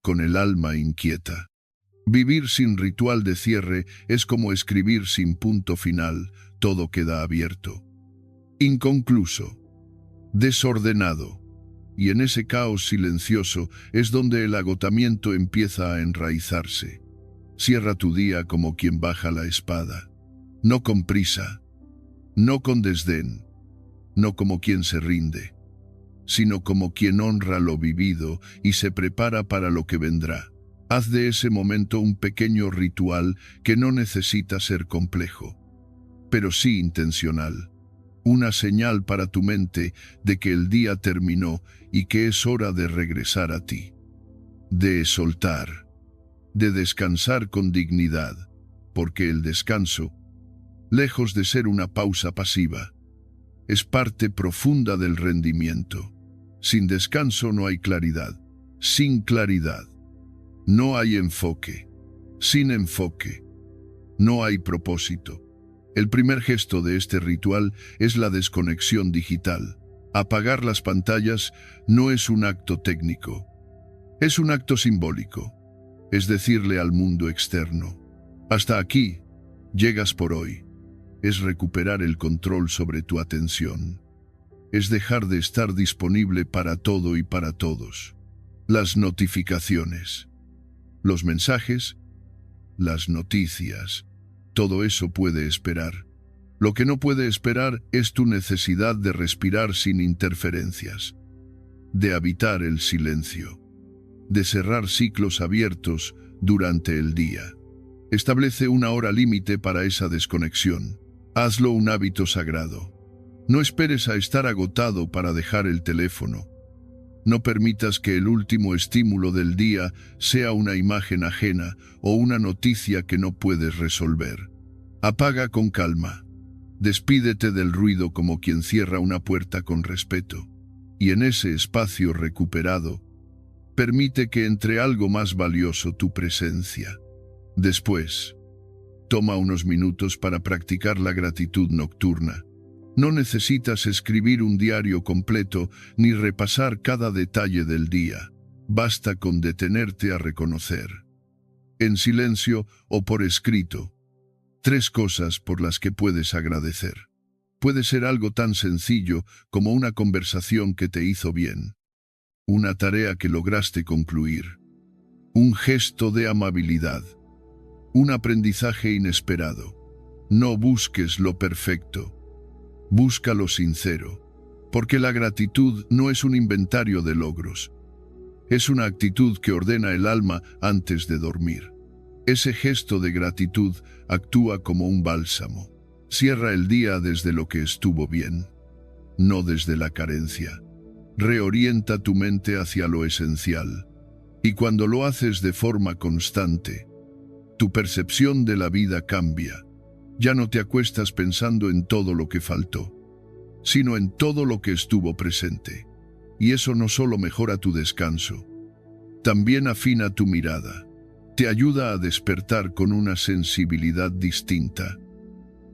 con el alma inquieta. Vivir sin ritual de cierre es como escribir sin punto final, todo queda abierto, inconcluso, desordenado, y en ese caos silencioso es donde el agotamiento empieza a enraizarse. Cierra tu día como quien baja la espada, no con prisa, no con desdén, no como quien se rinde, sino como quien honra lo vivido y se prepara para lo que vendrá. Haz de ese momento un pequeño ritual que no necesita ser complejo, pero sí intencional. Una señal para tu mente de que el día terminó y que es hora de regresar a ti. De soltar, de descansar con dignidad, porque el descanso, lejos de ser una pausa pasiva, es parte profunda del rendimiento. Sin descanso no hay claridad. Sin claridad, no hay enfoque. Sin enfoque, no hay propósito. El primer gesto de este ritual es la desconexión digital. Apagar las pantallas no es un acto técnico, es un acto simbólico. Es decirle al mundo externo: hasta aquí llegas por hoy. Es recuperar el control sobre tu atención. Es dejar de estar disponible para todo y para todos. Las notificaciones, los mensajes, las noticias, todo eso puede esperar. Lo que no puede esperar es tu necesidad de respirar sin interferencias, de habitar el silencio, de cerrar ciclos abiertos durante el día. Establece una hora límite para esa desconexión. Hazlo un hábito sagrado. No esperes a estar agotado para dejar el teléfono. No permitas que el último estímulo del día sea una imagen ajena o una noticia que no puedes resolver. Apaga con calma. Despídete del ruido como quien cierra una puerta con respeto. Y en ese espacio recuperado, permite que entre algo más valioso, tu presencia. Después, toma unos minutos para practicar la gratitud nocturna. No necesitas escribir un diario completo ni repasar cada detalle del día. Basta con detenerte a reconocer, en silencio o por escrito, 3 cosas por las que puedes agradecer. Puede ser algo tan sencillo como una conversación que te hizo bien, una tarea que lograste concluir, un gesto de amabilidad, un aprendizaje inesperado. No busques lo perfecto, busca lo sincero, porque la gratitud no es un inventario de logros. Es una actitud que ordena el alma antes de dormir. Ese gesto de gratitud actúa como un bálsamo. Cierra el día desde lo que estuvo bien, no desde la carencia. Reorienta tu mente hacia lo esencial. Y cuando lo haces de forma constante, tu percepción de la vida cambia. Ya no te acuestas pensando en todo lo que faltó, sino en todo lo que estuvo presente. Y eso no solo mejora tu descanso, también afina tu mirada. Te ayuda a despertar con una sensibilidad distinta,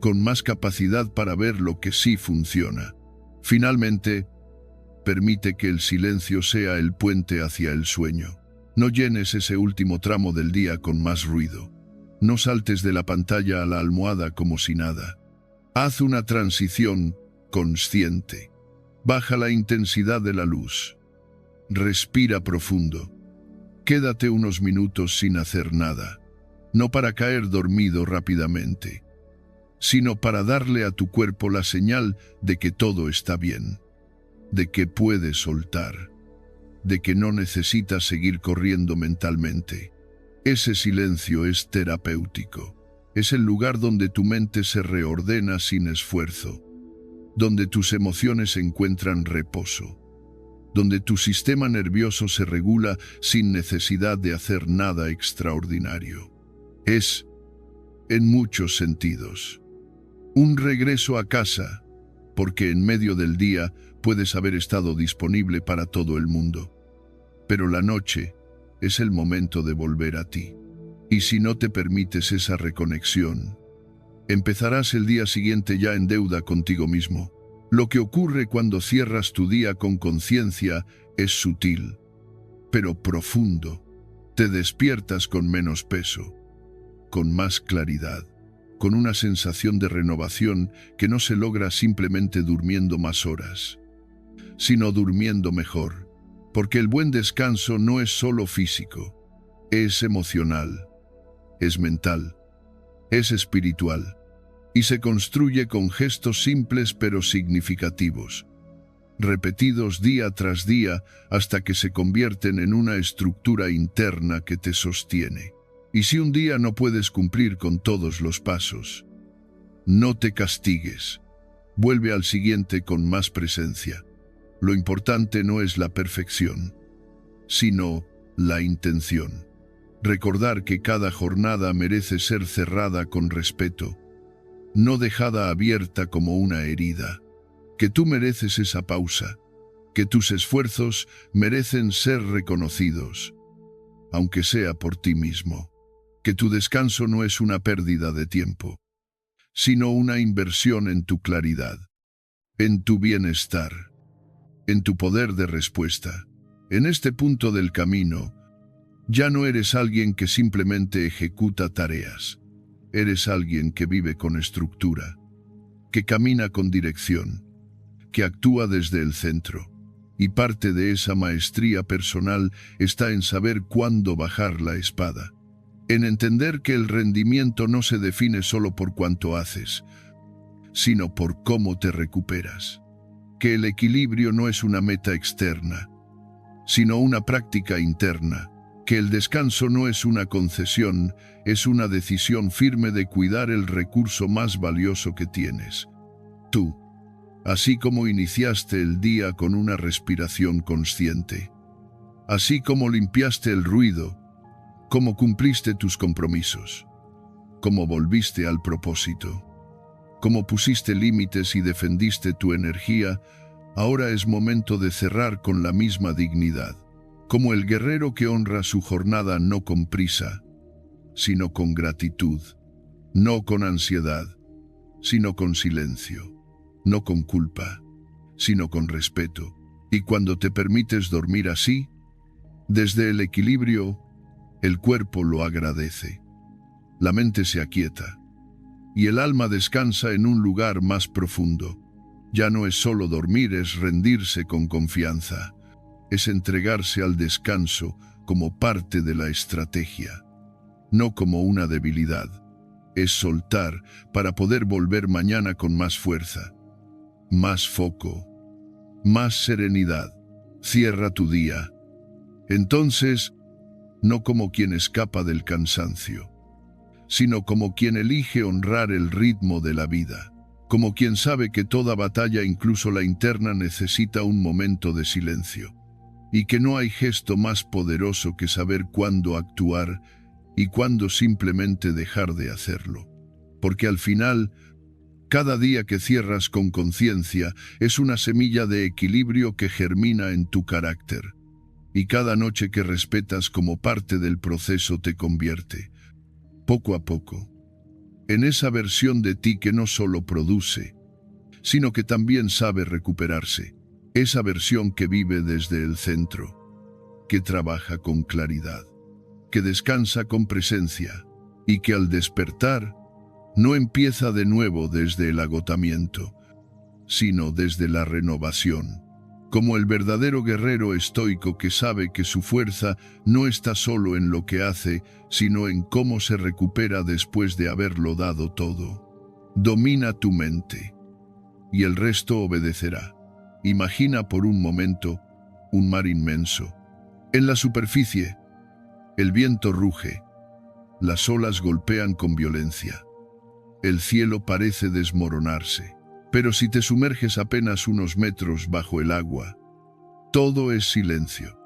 con más capacidad para ver lo que sí funciona. Finalmente, permite que el silencio sea el puente hacia el sueño. No llenes ese último tramo del día con más ruido. No saltes de la pantalla a la almohada como si nada. Haz una transición consciente. Baja la intensidad de la luz. Respira profundo. Quédate unos minutos sin hacer nada. No para caer dormido rápidamente, sino para darle a tu cuerpo la señal de que todo está bien, de que puedes soltar, de que no necesitas seguir corriendo mentalmente. Ese silencio es terapéutico. Es el lugar donde tu mente se reordena sin esfuerzo, donde tus emociones encuentran reposo, donde tu sistema nervioso se regula sin necesidad de hacer nada extraordinario. Es, en muchos sentidos, un regreso a casa, porque en medio del día puedes haber estado disponible para todo el mundo. Pero la noche es el momento de volver a ti. Y si no te permites esa reconexión, empezarás el día siguiente ya en deuda contigo mismo. Lo que ocurre cuando cierras tu día con conciencia es sutil, pero profundo. Te despiertas con menos peso, con más claridad, con una sensación de renovación que no se logra simplemente durmiendo más horas, sino durmiendo mejor, porque el buen descanso no es solo físico, es emocional, es mental, es espiritual, y se construye con gestos simples pero significativos, repetidos día tras día hasta que se convierten en una estructura interna que te sostiene. Y si un día no puedes cumplir con todos los pasos, no te castigues. Vuelve al siguiente con más presencia. Lo importante no es la perfección, sino la intención. Recordar que cada jornada merece ser cerrada con respeto, no dejada abierta como una herida. Que tú mereces esa pausa, que tus esfuerzos merecen ser reconocidos, aunque sea por ti mismo. Que tu descanso no es una pérdida de tiempo, sino una inversión en tu claridad, en tu bienestar, en tu poder de respuesta. En este punto del camino, ya no eres alguien que simplemente ejecuta tareas. Eres alguien que vive con estructura, que camina con dirección, que actúa desde el centro. Y parte de esa maestría personal está en saber cuándo bajar la espada, en entender que el rendimiento no se define solo por cuánto haces, sino por cómo te recuperas. Que el equilibrio no es una meta externa, sino una práctica interna. Que el descanso no es una concesión, es una decisión firme de cuidar el recurso más valioso que tienes, tú. Así como iniciaste el día con una respiración consciente, así como limpiaste el ruido, como cumpliste tus compromisos, como volviste al propósito, como pusiste límites y defendiste tu energía, ahora es momento de cerrar con la misma dignidad. Como el guerrero que honra su jornada no con prisa, sino con gratitud, no con ansiedad, sino con silencio, no con culpa, sino con respeto. Y cuando te permites dormir así, desde el equilibrio, el cuerpo lo agradece, la mente se aquieta, y el alma descansa en un lugar más profundo. Ya no es solo dormir, es rendirse con confianza. Es entregarse al descanso como parte de la estrategia, no como una debilidad. Es soltar para poder volver mañana con más fuerza, más foco, más serenidad. Cierra tu día. Entonces, no como quien escapa del cansancio, sino como quien elige honrar el ritmo de la vida, como quien sabe que toda batalla, incluso la interna, necesita un momento de silencio, y que no hay gesto más poderoso que saber cuándo actuar y cuándo simplemente dejar de hacerlo, porque al final, cada día que cierras con conciencia es una semilla de equilibrio que germina en tu carácter, y cada noche que respetas como parte del proceso te convierte, poco a poco, en esa versión de ti que no solo produce, sino que también sabe recuperarse, esa versión que vive desde el centro, que trabaja con claridad, que descansa con presencia, y que al despertar no empieza de nuevo desde el agotamiento, sino desde la renovación, como el verdadero guerrero estoico que sabe que su fuerza no está solo en lo que hace, sino en cómo se recupera después de haberlo dado todo. Domina tu mente, y el resto obedecerá. Imagina por un momento un mar inmenso. En la superficie, el viento ruge, las olas golpean con violencia. El cielo parece desmoronarse. Pero si te sumerges apenas unos metros bajo el agua, todo es silencio,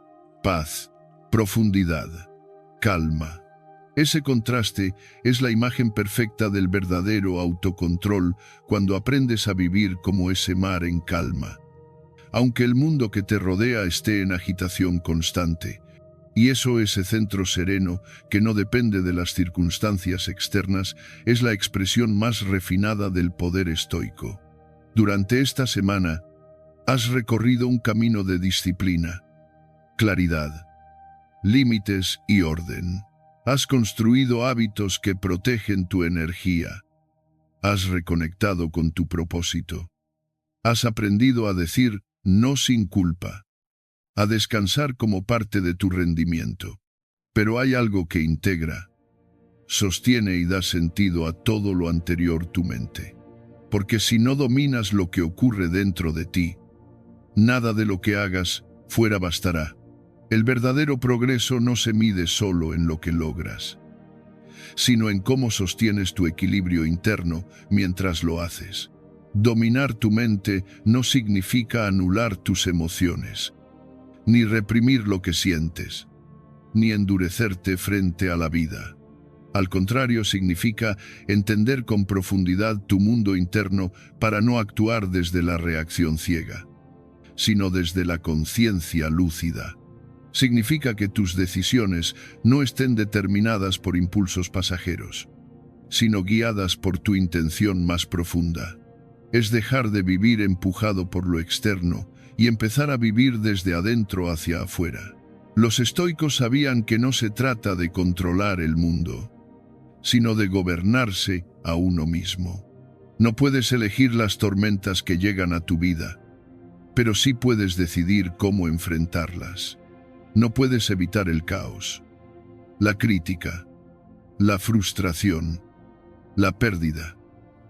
paz, profundidad, calma. Ese contraste es la imagen perfecta del verdadero autocontrol cuando aprendes a vivir como ese mar en calma, aunque el mundo que te rodea esté en agitación constante. Y ese centro sereno, que no depende de las circunstancias externas, es la expresión más refinada del poder estoico. Durante esta semana, has recorrido un camino de disciplina, claridad, límites y orden. Has construido hábitos que protegen tu energía. Has reconectado con tu propósito. Has aprendido a decir no sin culpa, a descansar como parte de tu rendimiento. Pero hay algo que integra, sostiene y da sentido a todo lo anterior: tu mente. Porque si no dominas lo que ocurre dentro de ti, nada de lo que hagas fuera bastará. El verdadero progreso no se mide solo en lo que logras, sino en cómo sostienes tu equilibrio interno mientras lo haces. Dominar tu mente no significa anular tus emociones, ni reprimir lo que sientes, ni endurecerte frente a la vida. Al contrario, significa entender con profundidad tu mundo interno para no actuar desde la reacción ciega, sino desde la conciencia lúcida. Significa que tus decisiones no estén determinadas por impulsos pasajeros, sino guiadas por tu intención más profunda. Es dejar de vivir empujado por lo externo y empezar a vivir desde adentro hacia afuera. Los estoicos sabían que no se trata de controlar el mundo, sino de gobernarse a uno mismo. No puedes elegir las tormentas que llegan a tu vida, pero sí puedes decidir cómo enfrentarlas. No puedes evitar el caos, la crítica, la frustración, la pérdida,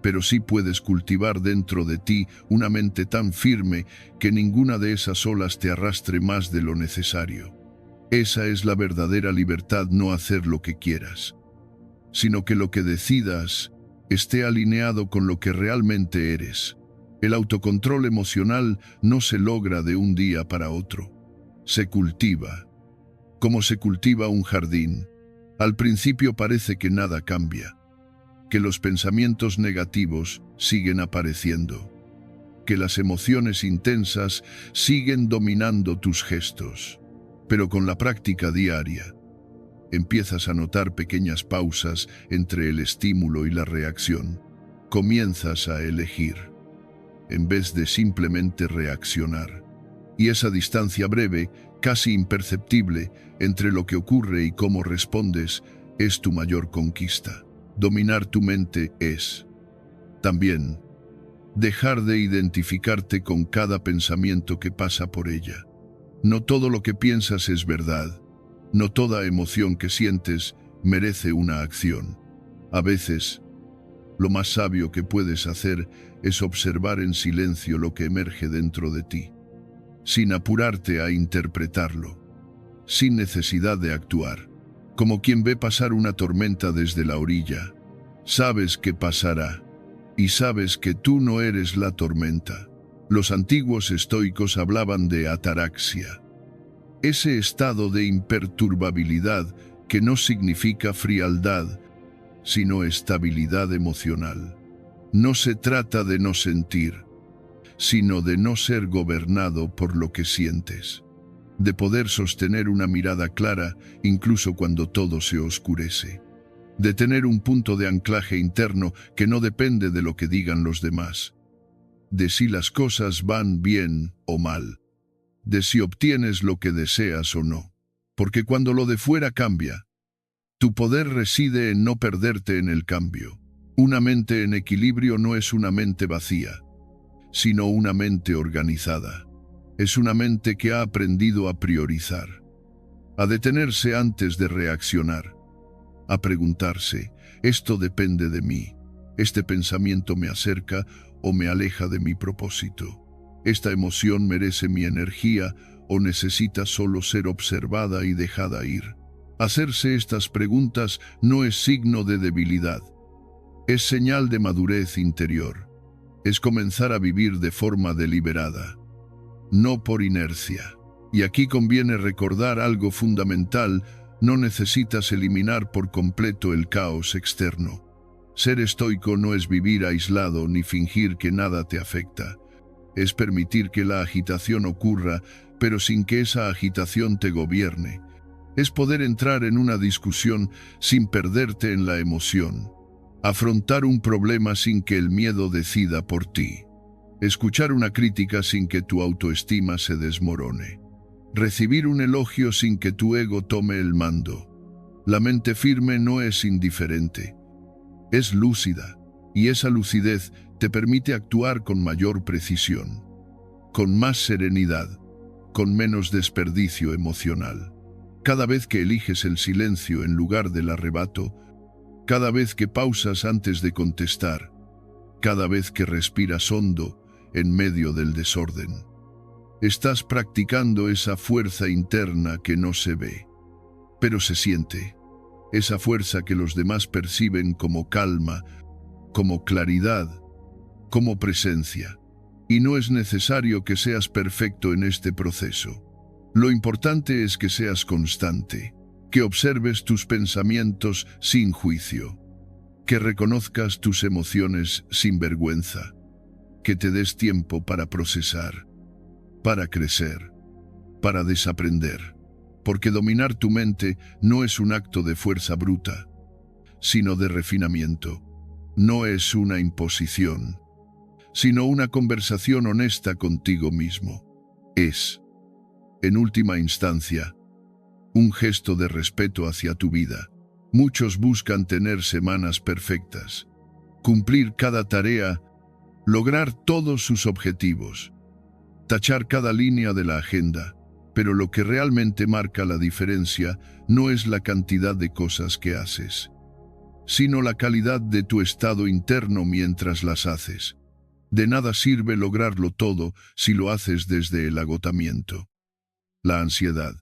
pero sí puedes cultivar dentro de ti una mente tan firme que ninguna de esas olas te arrastre más de lo necesario. Esa es la verdadera libertad: no hacer lo que quieras, sino que lo que decidas esté alineado con lo que realmente eres. El autocontrol emocional no se logra de un día para otro. Se cultiva, como se cultiva un jardín. Al principio parece que nada cambia, que los pensamientos negativos siguen apareciendo, que las emociones intensas siguen dominando tus gestos. Pero con la práctica diaria, empiezas a notar pequeñas pausas entre el estímulo y la reacción. Comienzas a elegir, en vez de simplemente reaccionar. Y esa distancia breve, casi imperceptible, entre lo que ocurre y cómo respondes, es tu mayor conquista. Dominar tu mente es, también, dejar de identificarte con cada pensamiento que pasa por ella. No todo lo que piensas es verdad. No toda emoción que sientes merece una acción. A veces, lo más sabio que puedes hacer es observar en silencio lo que emerge dentro de ti, sin apurarte a interpretarlo, sin necesidad de actuar, como quien ve pasar una tormenta desde la orilla. Sabes que pasará, y sabes que tú no eres la tormenta. Los antiguos estoicos hablaban de ataraxia, ese estado de imperturbabilidad que no significa frialdad, sino estabilidad emocional. No se trata de no sentir, sino de no ser gobernado por lo que sientes, de poder sostener una mirada clara incluso cuando todo se oscurece, de tener un punto de anclaje interno que no depende de lo que digan los demás, de si las cosas van bien o mal, de si obtienes lo que deseas o no. Porque cuando lo de fuera cambia, tu poder reside en no perderte en el cambio. Una mente en equilibrio no es una mente vacía, sino una mente organizada. Es una mente que ha aprendido a priorizar, a detenerse antes de reaccionar, a preguntarse, ¿esto depende de mí? ¿Este pensamiento me acerca o me aleja de mi propósito? ¿Esta emoción merece mi energía o necesita solo ser observada y dejada ir? Hacerse estas preguntas no es signo de debilidad, es señal de madurez interior. Es comenzar a vivir de forma deliberada, no por inercia. Y aquí conviene recordar algo fundamental: no necesitas eliminar por completo el caos externo. Ser estoico no es vivir aislado ni fingir que nada te afecta. Es permitir que la agitación ocurra, pero sin que esa agitación te gobierne. Es poder entrar en una discusión sin perderte en la emoción. Afrontar un problema sin que el miedo decida por ti. Escuchar una crítica sin que tu autoestima se desmorone. Recibir un elogio sin que tu ego tome el mando. La mente firme no es indiferente, es lúcida, y esa lucidez te permite actuar con mayor precisión, con más serenidad, con menos desperdicio emocional. Cada vez que eliges el silencio en lugar del arrebato, cada vez que pausas antes de contestar, cada vez que respiras hondo en medio del desorden, estás practicando esa fuerza interna que no se ve, pero se siente. Esa fuerza que los demás perciben como calma, como claridad, como presencia. Y no es necesario que seas perfecto en este proceso. Lo importante es que seas constante, que observes tus pensamientos sin juicio, que reconozcas tus emociones sin vergüenza, que te des tiempo para procesar, para crecer, para desaprender. Porque dominar tu mente no es un acto de fuerza bruta, sino de refinamiento. No es una imposición, sino una conversación honesta contigo mismo. Es, en última instancia, un gesto de respeto hacia tu vida. Muchos buscan tener semanas perfectas, cumplir cada tarea, lograr todos sus objetivos, tachar cada línea de la agenda. Pero lo que realmente marca la diferencia no es la cantidad de cosas que haces, sino la calidad de tu estado interno mientras las haces. De nada sirve lograrlo todo si lo haces desde el agotamiento, la ansiedad,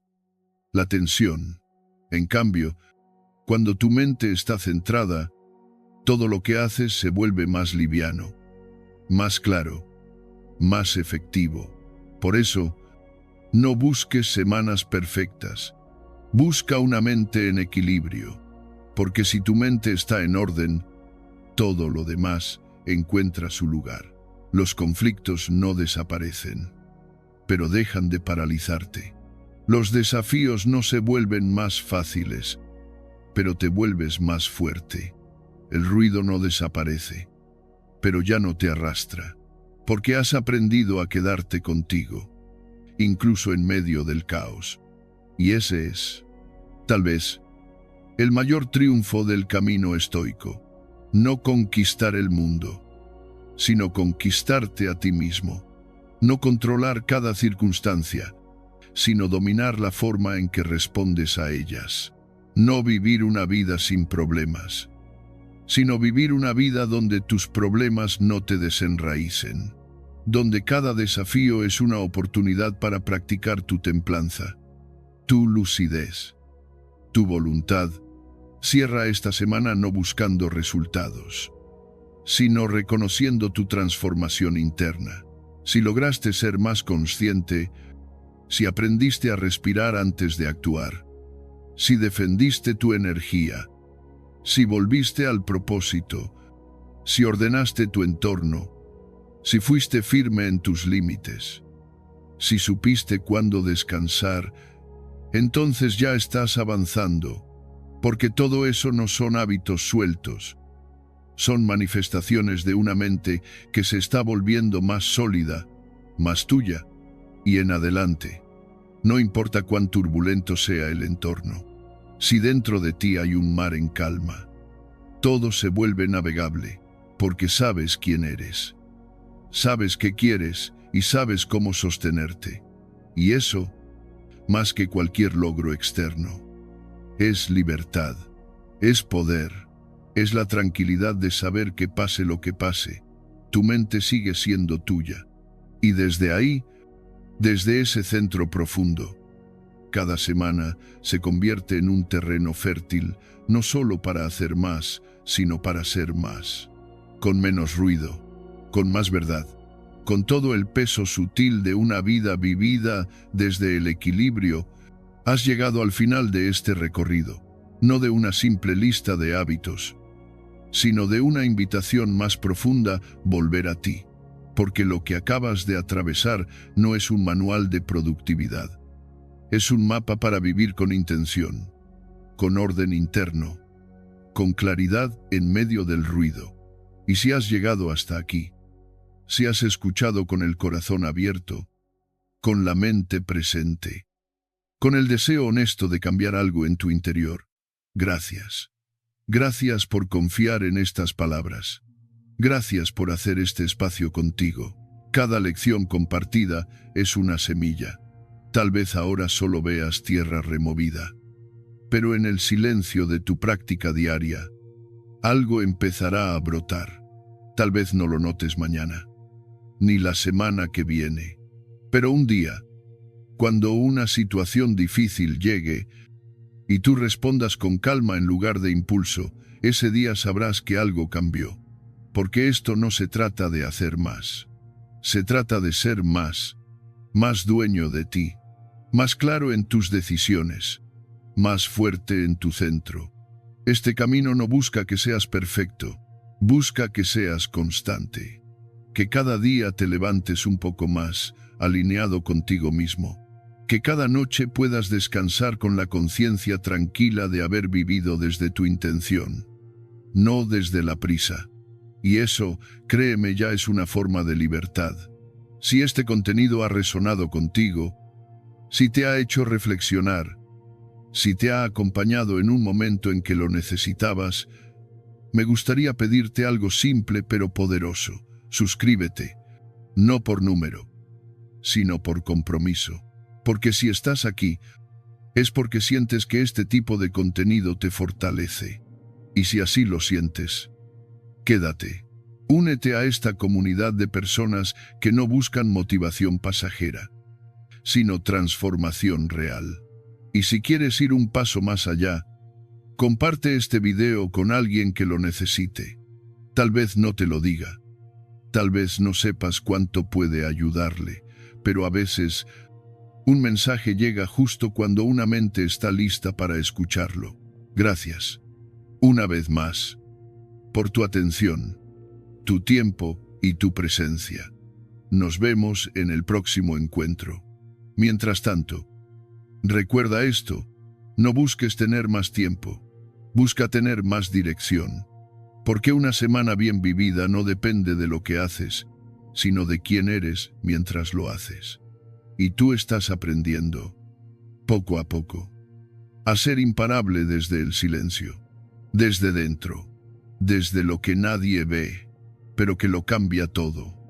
la tensión. En cambio, cuando tu mente está centrada, todo lo que haces se vuelve más liviano, más claro, más efectivo. Por eso, no busques semanas perfectas. Busca una mente en equilibrio, porque si tu mente está en orden, todo lo demás encuentra su lugar. Los conflictos no desaparecen, pero dejan de paralizarte. Los desafíos no se vuelven más fáciles, pero te vuelves más fuerte. El ruido no desaparece, pero ya no te arrastra, porque has aprendido a quedarte contigo, incluso en medio del caos. Y ese es, tal vez, el mayor triunfo del camino estoico. No conquistar el mundo, sino conquistarte a ti mismo. No controlar cada circunstancia, sino dominar la forma en que respondes a ellas. No vivir una vida sin problemas, sino vivir una vida donde tus problemas no te desenraícen, donde cada desafío es una oportunidad para practicar tu templanza, tu lucidez, tu voluntad. Cierra esta semana no buscando resultados, sino reconociendo tu transformación interna. Si lograste ser más consciente, si aprendiste a respirar antes de actuar, si defendiste tu energía, si volviste al propósito, si ordenaste tu entorno, si fuiste firme en tus límites, si supiste cuándo descansar, entonces ya estás avanzando, porque todo eso no son hábitos sueltos, son manifestaciones de una mente que se está volviendo más sólida, más tuya, y en adelante. No importa cuán turbulento sea el entorno, si dentro de ti hay un mar en calma, todo se vuelve navegable, porque sabes quién eres, sabes qué quieres y sabes cómo sostenerte. Y eso, más que cualquier logro externo, es libertad, es poder, es la tranquilidad de saber que pase lo que pase, tu mente sigue siendo tuya. Y desde ahí, desde ese centro profundo, cada semana se convierte en un terreno fértil, no solo para hacer más, sino para ser más. Con menos ruido, con más verdad, con todo el peso sutil de una vida vivida desde el equilibrio, has llegado al final de este recorrido, no de una simple lista de hábitos, sino de una invitación más profunda: volver a ti, porque lo que acabas de atravesar no es un manual de productividad, es un mapa para vivir con intención, con orden interno, con claridad en medio del ruido. Y si has llegado hasta aquí, si has escuchado con el corazón abierto, con la mente presente, con el deseo honesto de cambiar algo en tu interior, gracias. Gracias por confiar en estas palabras. Gracias por hacer este espacio contigo. Cada lección compartida es una semilla. Tal vez ahora solo veas tierra removida, pero en el silencio de tu práctica diaria, algo empezará a brotar. Tal vez no lo notes mañana, ni la semana que viene, pero un día, cuando una situación difícil llegue y tú respondas con calma en lugar de impulso, ese día sabrás que algo cambió. Porque esto no se trata de hacer más, se trata de ser más, más dueño de ti, más claro en tus decisiones, más fuerte en tu centro. Este camino no busca que seas perfecto, busca que seas constante, que cada día te levantes un poco más, alineado contigo mismo, que cada noche puedas descansar con la conciencia tranquila de haber vivido desde tu intención, no desde la prisa. Y eso, créeme, ya es una forma de libertad. Si este contenido ha resonado contigo, si te ha hecho reflexionar, si te ha acompañado en un momento en que lo necesitabas, me gustaría pedirte algo simple pero poderoso. Suscríbete, no por número, sino por compromiso. Porque si estás aquí, es porque sientes que este tipo de contenido te fortalece. Y si así lo sientes, quédate. Únete a esta comunidad de personas que no buscan motivación pasajera, sino transformación real. Y si quieres ir un paso más allá, comparte este video con alguien que lo necesite. Tal vez no te lo diga, tal vez no sepas cuánto puede ayudarle, pero a veces un mensaje llega justo cuando una mente está lista para escucharlo. Gracias, una vez más, por tu atención, tu tiempo y tu presencia. Nos vemos en el próximo encuentro. Mientras tanto, recuerda esto: no busques tener más tiempo, busca tener más dirección. Porque una semana bien vivida no depende de lo que haces, sino de quién eres mientras lo haces. Y tú estás aprendiendo, poco a poco, a ser imparable desde el silencio, desde dentro, desde lo que nadie ve, pero que lo cambia todo.